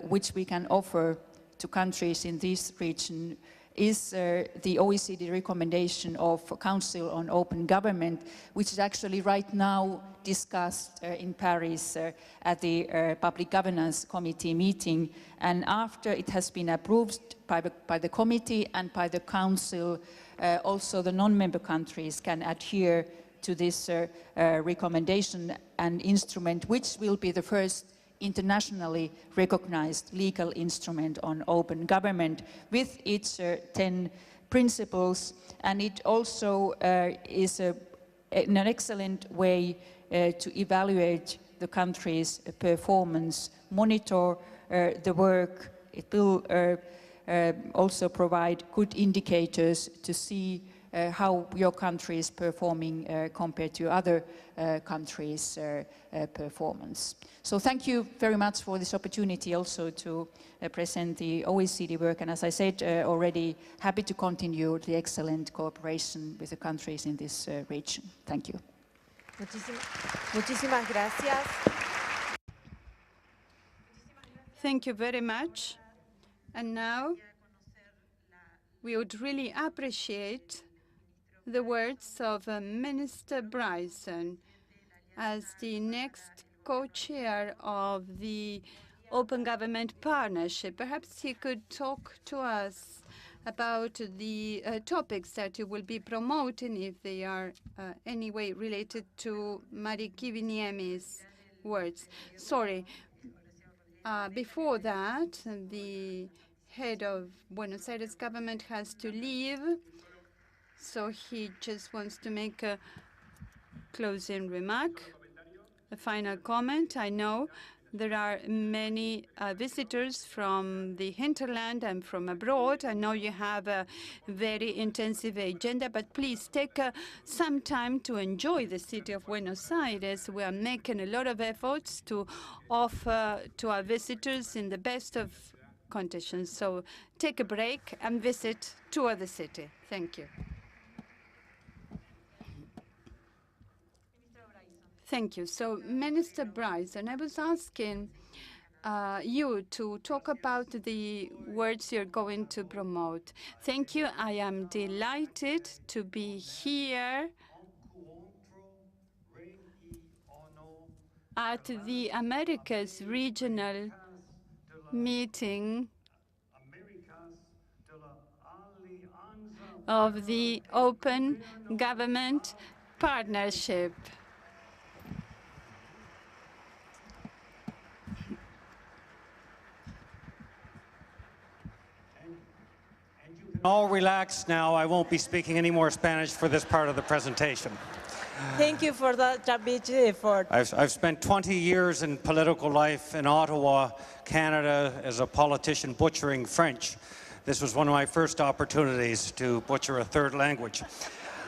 which we can offer to countries in this region is the OECD recommendation of Council on Open Government, which is actually right now discussed in Paris at the Public Governance Committee meeting. And after it has been approved by the committee and by the Council, also the non-member countries can adhere to this recommendation and instrument, which will be the first internationally recognized legal instrument on open government with its 10 principles. And it also is an excellent way to evaluate the country's performance, monitor the work. It will also provide good indicators to see how your country is performing compared to other countries' performance. So thank you very much for this opportunity also to present the OECD work, and as I said already, happy to continue the excellent cooperation with the countries in this region. Thank you. Muchísimas gracias. Thank you very much. And now we would really appreciate the words of Minister Bryson as the next co-chair of the Open Government Partnership. Perhaps he could talk to us about the topics that you will be promoting, if they are anyway related to Mari Kiviniemi's words. Sorry. Before that, the head of Buenos Aires government has to leave, so he just wants to make a closing remark, a final comment. I know there are many visitors from the hinterland and from abroad. I know you have a very intensive agenda, but please take some time to enjoy the city of Buenos Aires. We are making a lot of efforts to offer to our visitors in the best of conditions. So take a break and visit tour the city. Thank you. Thank you. So, Minister Bryson, I was asking you to talk about the words you're going to promote. Thank you. I am delighted to be here at the Americas Regional Meeting of the Open Government Partnership. All relax now. I won't be speaking any more Spanish for this part of the presentation. Thank you for that big effort. I've spent 20 years in political life in Ottawa, Canada, as a politician butchering French. This was one of my first opportunities to butcher a third language.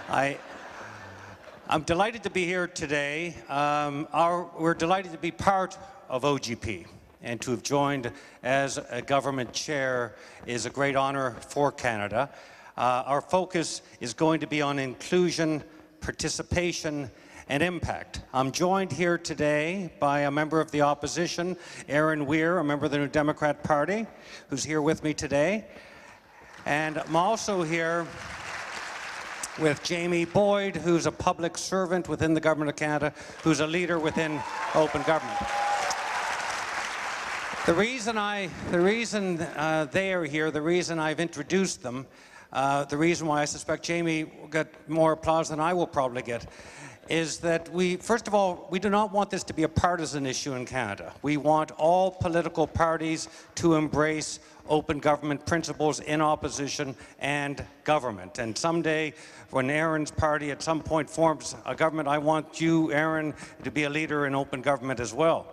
I'm delighted to be here today. We're delighted to be part of OGP, and to have joined as a government chair is a great honor for Canada. Our focus is going to be on inclusion, participation, and impact. I'm joined here today by a member of the opposition, Aaron Weir, a member of the New Democrat Party, who's here with me today. And I'm also here with Jamie Boyd, who's a public servant within the Government of Canada, who's a leader within Open Government. The reason they are here, the reason I've introduced them, the reason why I suspect Jamie will get more applause than I will probably get, is that first of all, we do not want this to be a partisan issue in Canada. We want all political parties to embrace open government principles in opposition and government. And someday, when Aaron's party at some point forms a government, I want you, Aaron, to be a leader in open government as well.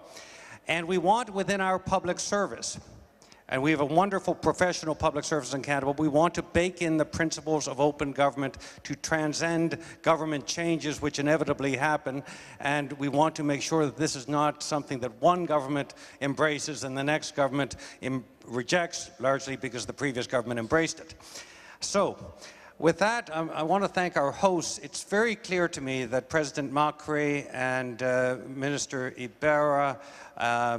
And we want within our public service, and we have a wonderful professional public service in Canada, but we want to bake in the principles of open government to transcend government changes which inevitably happen, and we want to make sure that this is not something that one government embraces and the next government rejects, largely because the previous government embraced it. So, with that, I want to thank our hosts. It's very clear to me that President Macri and Minister Ibarra,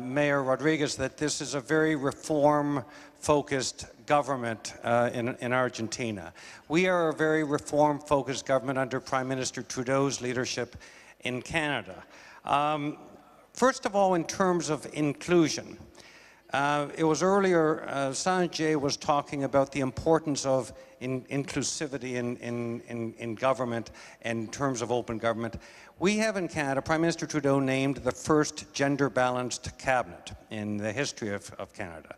Mayor Rodriguez, that this is a very reform-focused government in Argentina. We are a very reform-focused government under Prime Minister Trudeau's leadership in Canada. First of all, in terms of inclusion, it was earlier, Sanjay was talking about the importance of inclusivity in government in terms of open government. We have in Canada, Prime Minister Trudeau named the first gender-balanced cabinet in the history of Canada.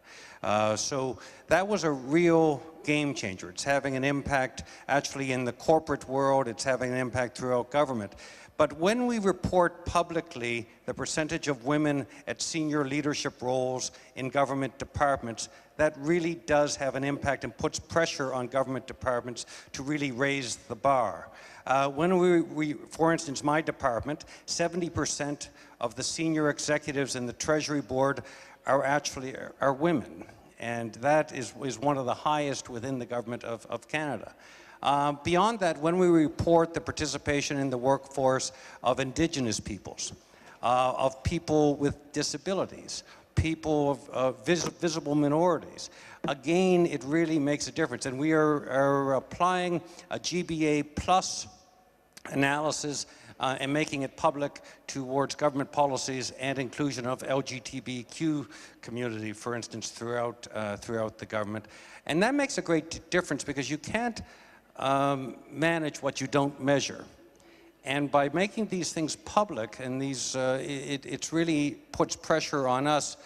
So that was a real game changer. It's having an impact actually in the corporate world. It's having an impact throughout government. But when we report publicly the percentage of women at senior leadership roles in government departments, that really does have an impact and puts pressure on government departments to really raise the bar. When for instance, my department, 70% of the senior executives in the Treasury Board are women. And that is one of the highest within the government of Canada. Beyond that, when we report the participation in the workforce of Indigenous peoples, of people with disabilities, people of visible minorities, again, it really makes a difference. And we are applying a GBA plus analysis and making it public towards government policies and inclusion of LGBTQ community, for instance, throughout the government. And that makes a great difference because you can't manage what you don't measure. And by making these things public, and it really puts pressure on us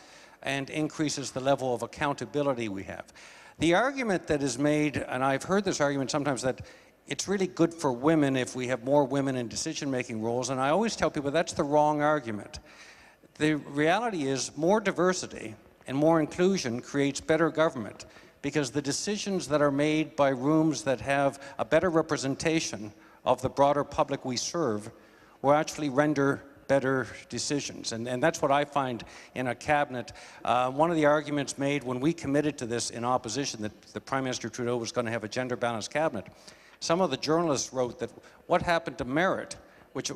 and increases the level of accountability we have. The argument that is made, and I've heard this argument sometimes, that it's really good for women if we have more women in decision-making roles, and I always tell people that's the wrong argument. The reality is more diversity and more inclusion creates better government, because the decisions that are made by rooms that have a better representation of the broader public we serve will actually render better decisions. And that's what I find in a cabinet. One of the arguments made when we committed to this in opposition, that the Prime Minister Trudeau was going to have a gender-balanced cabinet, some of the journalists wrote that what happened to merit, which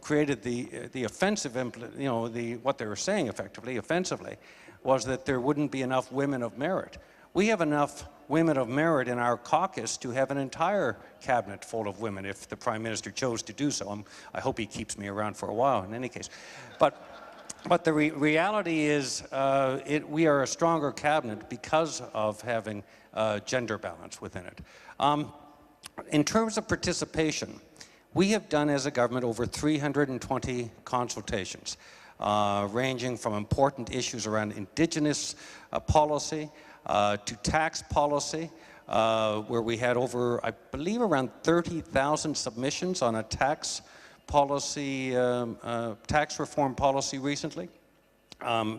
created the offensive, what they were saying effectively, offensively, was that there wouldn't be enough women of merit. We have enough women of merit in our caucus to have an entire cabinet full of women if the Prime Minister chose to do so. I hope he keeps me around for a while in any case. But the reality is we are a stronger cabinet because of having gender balance within it. In terms of participation, we have done as a government over 320 consultations, ranging from important issues around Indigenous policy to tax policy, where we had over, I believe, around 30,000 submissions on a tax policy, tax reform policy recently.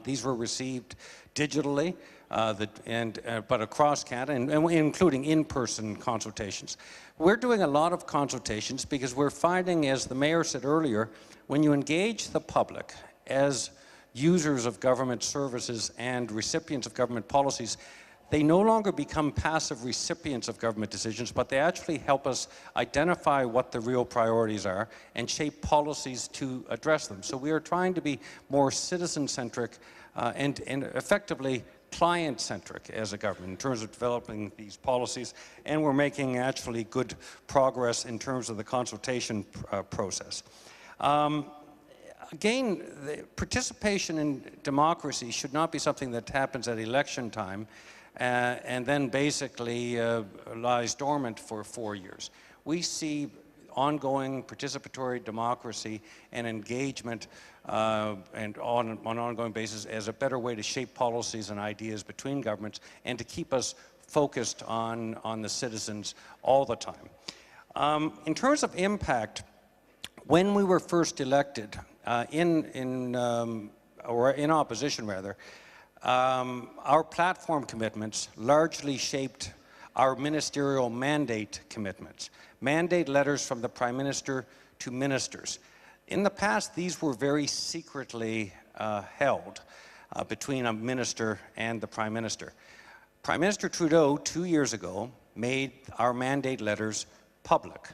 These were received digitally, but across Canada, and including in-person consultations. We're doing a lot of consultations because we're finding, as the Mayor said earlier, when you engage the public as users of government services and recipients of government policies, they no longer become passive recipients of government decisions, but they actually help us identify what the real priorities are and shape policies to address them. So we are trying to be more citizen-centric and effectively client-centric as a government in terms of developing these policies, and we're making actually good progress in terms of the consultation process. Again, the participation in democracy should not be something that happens at election time and then basically lies dormant for 4 years. We see ongoing participatory democracy and engagement and on an ongoing basis as a better way to shape policies and ideas between governments and to keep us focused on the citizens all the time. In terms of impact, when we were first elected, in opposition rather, our platform commitments largely shaped our ministerial mandate commitments, mandate letters from the Prime Minister to ministers. In the past, these were very secretly held between a minister and the Prime Minister. Prime Minister Trudeau, 2 years ago, made our mandate letters public.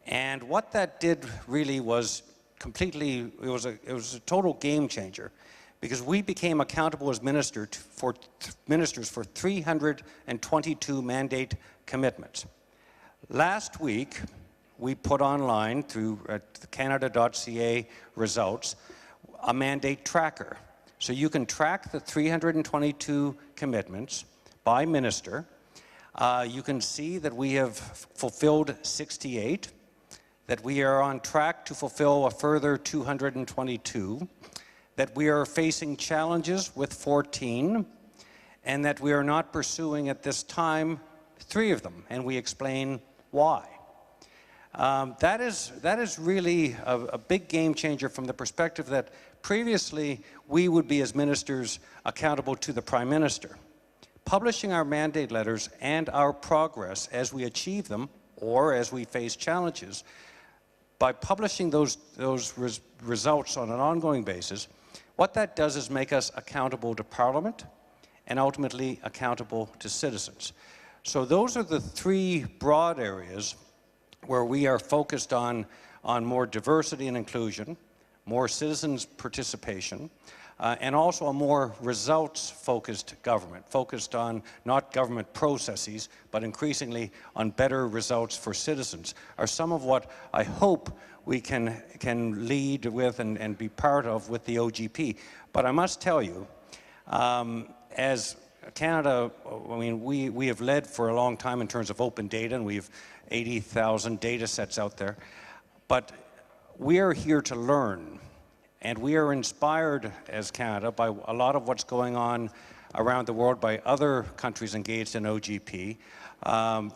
And what that did really was completely, it was a total game changer, because we became accountable as ministers for 322 mandate commitments. Last week, we put online through the Canada.ca results a mandate tracker. So you can track the 322 commitments by minister. You can see that we have fulfilled 68, that we are on track to fulfill a further 222, that we are facing challenges with 14, and that we are not pursuing at this time 3 of them, and we explain why. That is really a big game changer from the perspective that previously we would be, as ministers, accountable to the Prime Minister. Publishing our mandate letters and our progress as we achieve them or as we face challenges, by publishing those results on an ongoing basis, what that does is make us accountable to Parliament and ultimately accountable to citizens. So those are the three broad areas where we are focused on more diversity and inclusion, more citizens' participation, and also a more results-focused government, focused on not government processes, but increasingly on better results for citizens, are some of what I hope we can lead with and be part of with the OGP. But I must tell you, as Canada, I mean, we have led for a long time in terms of open data, and we have 80,000 data sets out there. But we are here to learn, and we are inspired as Canada by a lot of what's going on around the world by other countries engaged in OGP.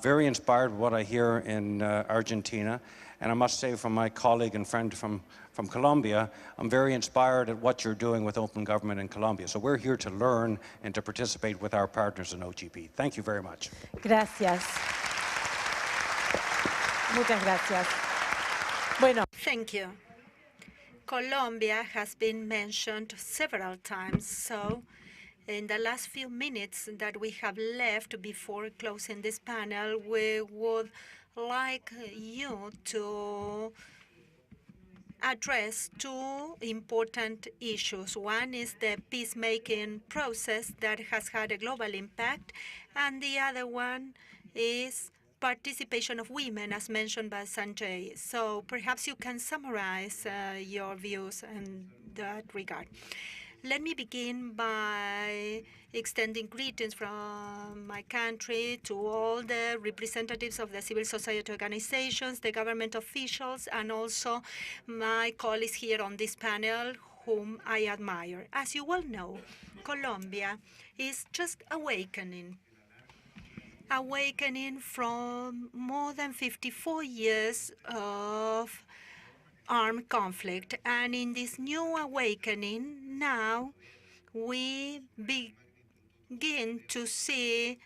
Very inspired by what I hear in Argentina. And I must say, from my colleague and friend from Colombia, I'm very inspired at what you're doing with open government in Colombia. So we're here to learn and to participate with our partners in OGP. Thank you very much. Gracias. Muchas gracias. Bueno. Thank you. Colombia has been mentioned several times, so in the last few minutes that we have left before closing this panel, we would like you to address two important issues. One is the peacemaking process that has had a global impact, and the other one is participation of women, as mentioned by Sanjay. So perhaps you can summarize your views in that regard. Let me begin by extending greetings from my country to all the representatives of the civil society organizations, the government officials, and also my colleagues here on this panel, whom I admire. As you well know, Colombia is just awakening from more than 54 years of armed conflict. And in this new awakening, now we begin to see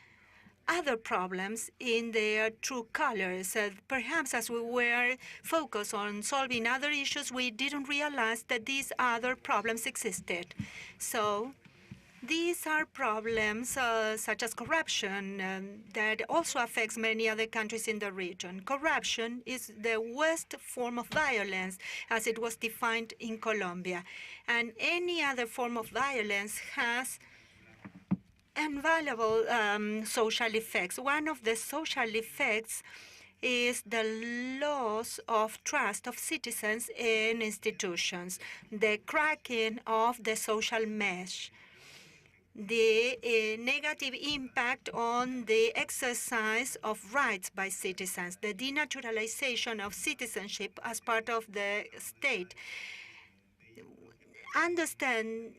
other problems in their true colors. Perhaps as we were focused on solving other issues, we didn't realize that these other problems existed. So these are problems such as corruption that also affects many other countries in the region. Corruption is the worst form of violence as it was defined in Colombia. And any other form of violence has invaluable social effects. One of the social effects is the loss of trust of citizens in institutions, the cracking of the social mesh, the negative impact on the exercise of rights by citizens, the denaturalization of citizenship as part of the state,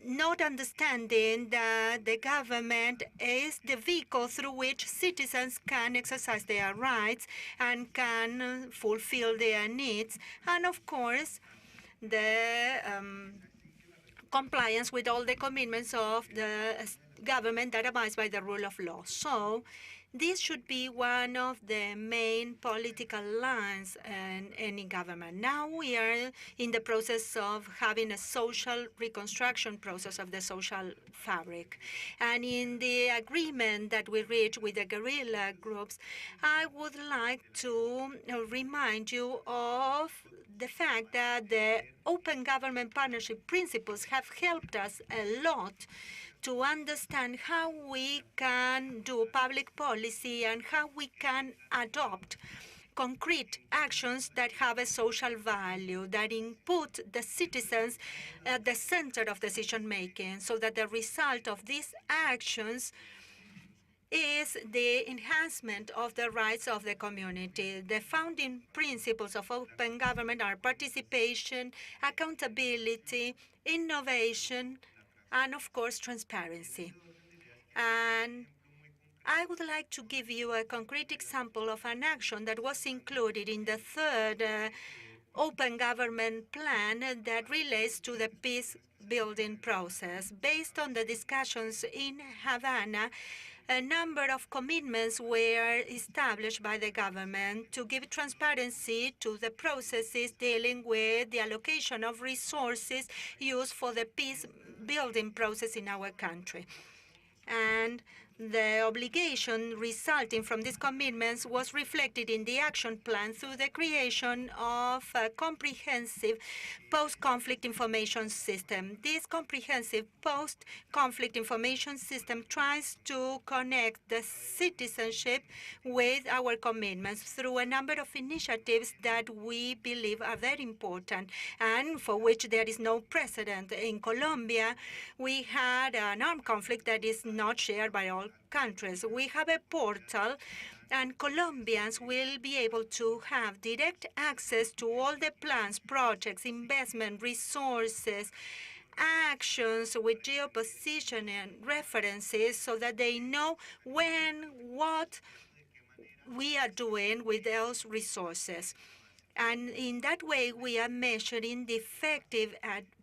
not understanding that the government is the vehicle through which citizens can exercise their rights and can fulfill their needs, and of course, the compliance with all the commitments of the government that abides by the rule of law. So this should be one of the main political lines in any government. Now we are in the process of having a social reconstruction process of the social fabric. And in the agreement that we reached with the guerrilla groups, I would like to remind you of the fact that the open government partnership principles have helped us a lot to understand how we can do public policy and how we can adopt concrete actions that have a social value, that put the citizens at the center of decision-making, so that the result of these actions is the enhancement of the rights of the community. The founding principles of open government are participation, accountability, innovation, and of course, transparency. And I would like to give you a concrete example of an action that was included in the third open government plan that relates to the peace building process. Based on the discussions in Havana, a number of commitments were established by the government to give transparency to the processes dealing with the allocation of resources used for the peace building process in our country. And the obligation resulting from these commitments was reflected in the action plan through the creation of a comprehensive post-conflict information system. This comprehensive post-conflict information system tries to connect the citizenship with our commitments through a number of initiatives that we believe are very important and for which there is no precedent. In Colombia, we had an armed conflict that is not shared by all countries. We have a portal, and Colombians will be able to have direct access to all the plans, projects, investment, resources, actions with geoposition and references so that they know when, what we are doing with those resources. And in that way, we are measuring the effective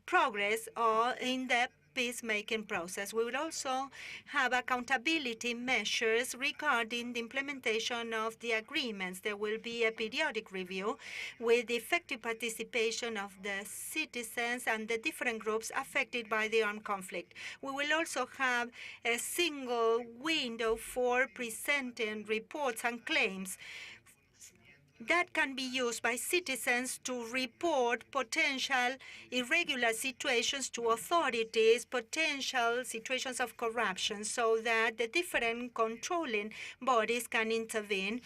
progress or in the peacemaking process. We will also have accountability measures regarding the implementation of the agreements. There will be a periodic review with the effective participation of the citizens and the different groups affected by the armed conflict. We will also have a single window for presenting reports and claims that can be used by citizens to report potential irregular situations to authorities, potential situations of corruption, so that the different controlling bodies can intervene.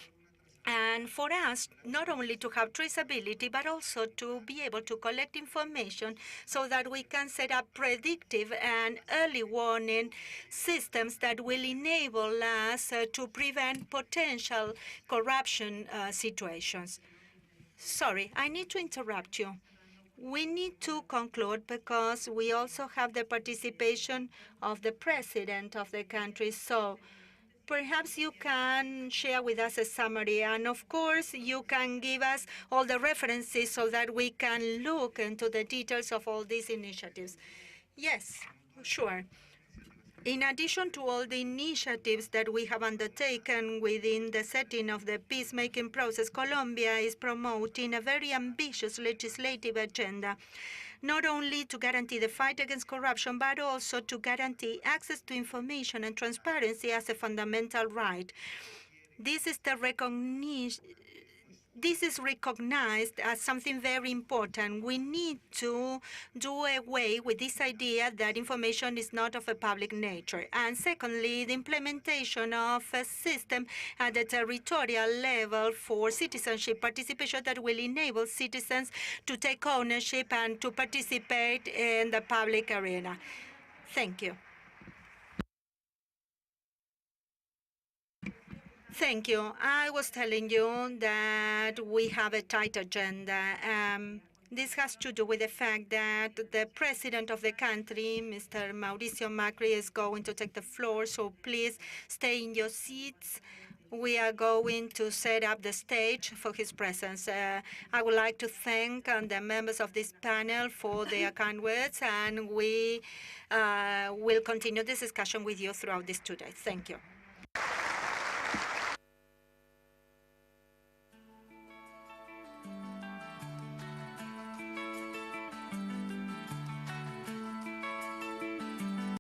And for us, not only to have traceability, but also to be able to collect information so that we can set up predictive and early warning systems that will enable us to prevent potential corruption situations. Sorry, I need to interrupt you. We need to conclude because we also have the participation of the president of the country. So perhaps you can share with us a summary, and of course, you can give us all the references so that we can look into the details of all these initiatives. Yes, sure. In addition to all the initiatives that we have undertaken within the setting of the peacemaking process, Colombia is promoting a very ambitious legislative agenda, not only to guarantee the fight against corruption, but also to guarantee access to information and transparency as a fundamental right. This is recognized as something very important. We need to do away with this idea that information is not of a public nature. And secondly, the implementation of a system at the territorial level for citizenship participation that will enable citizens to take ownership and to participate in the public arena. Thank you. Thank you. I was telling you that we have a tight agenda. This has to do with the fact that the president of the country, Mr. Mauricio Macri, is going to take the floor, so please stay in your seats. We are going to set up the stage for his presence. I would like to thank the members of this panel for their kind words, and we will continue this discussion with you throughout this today. Thank you.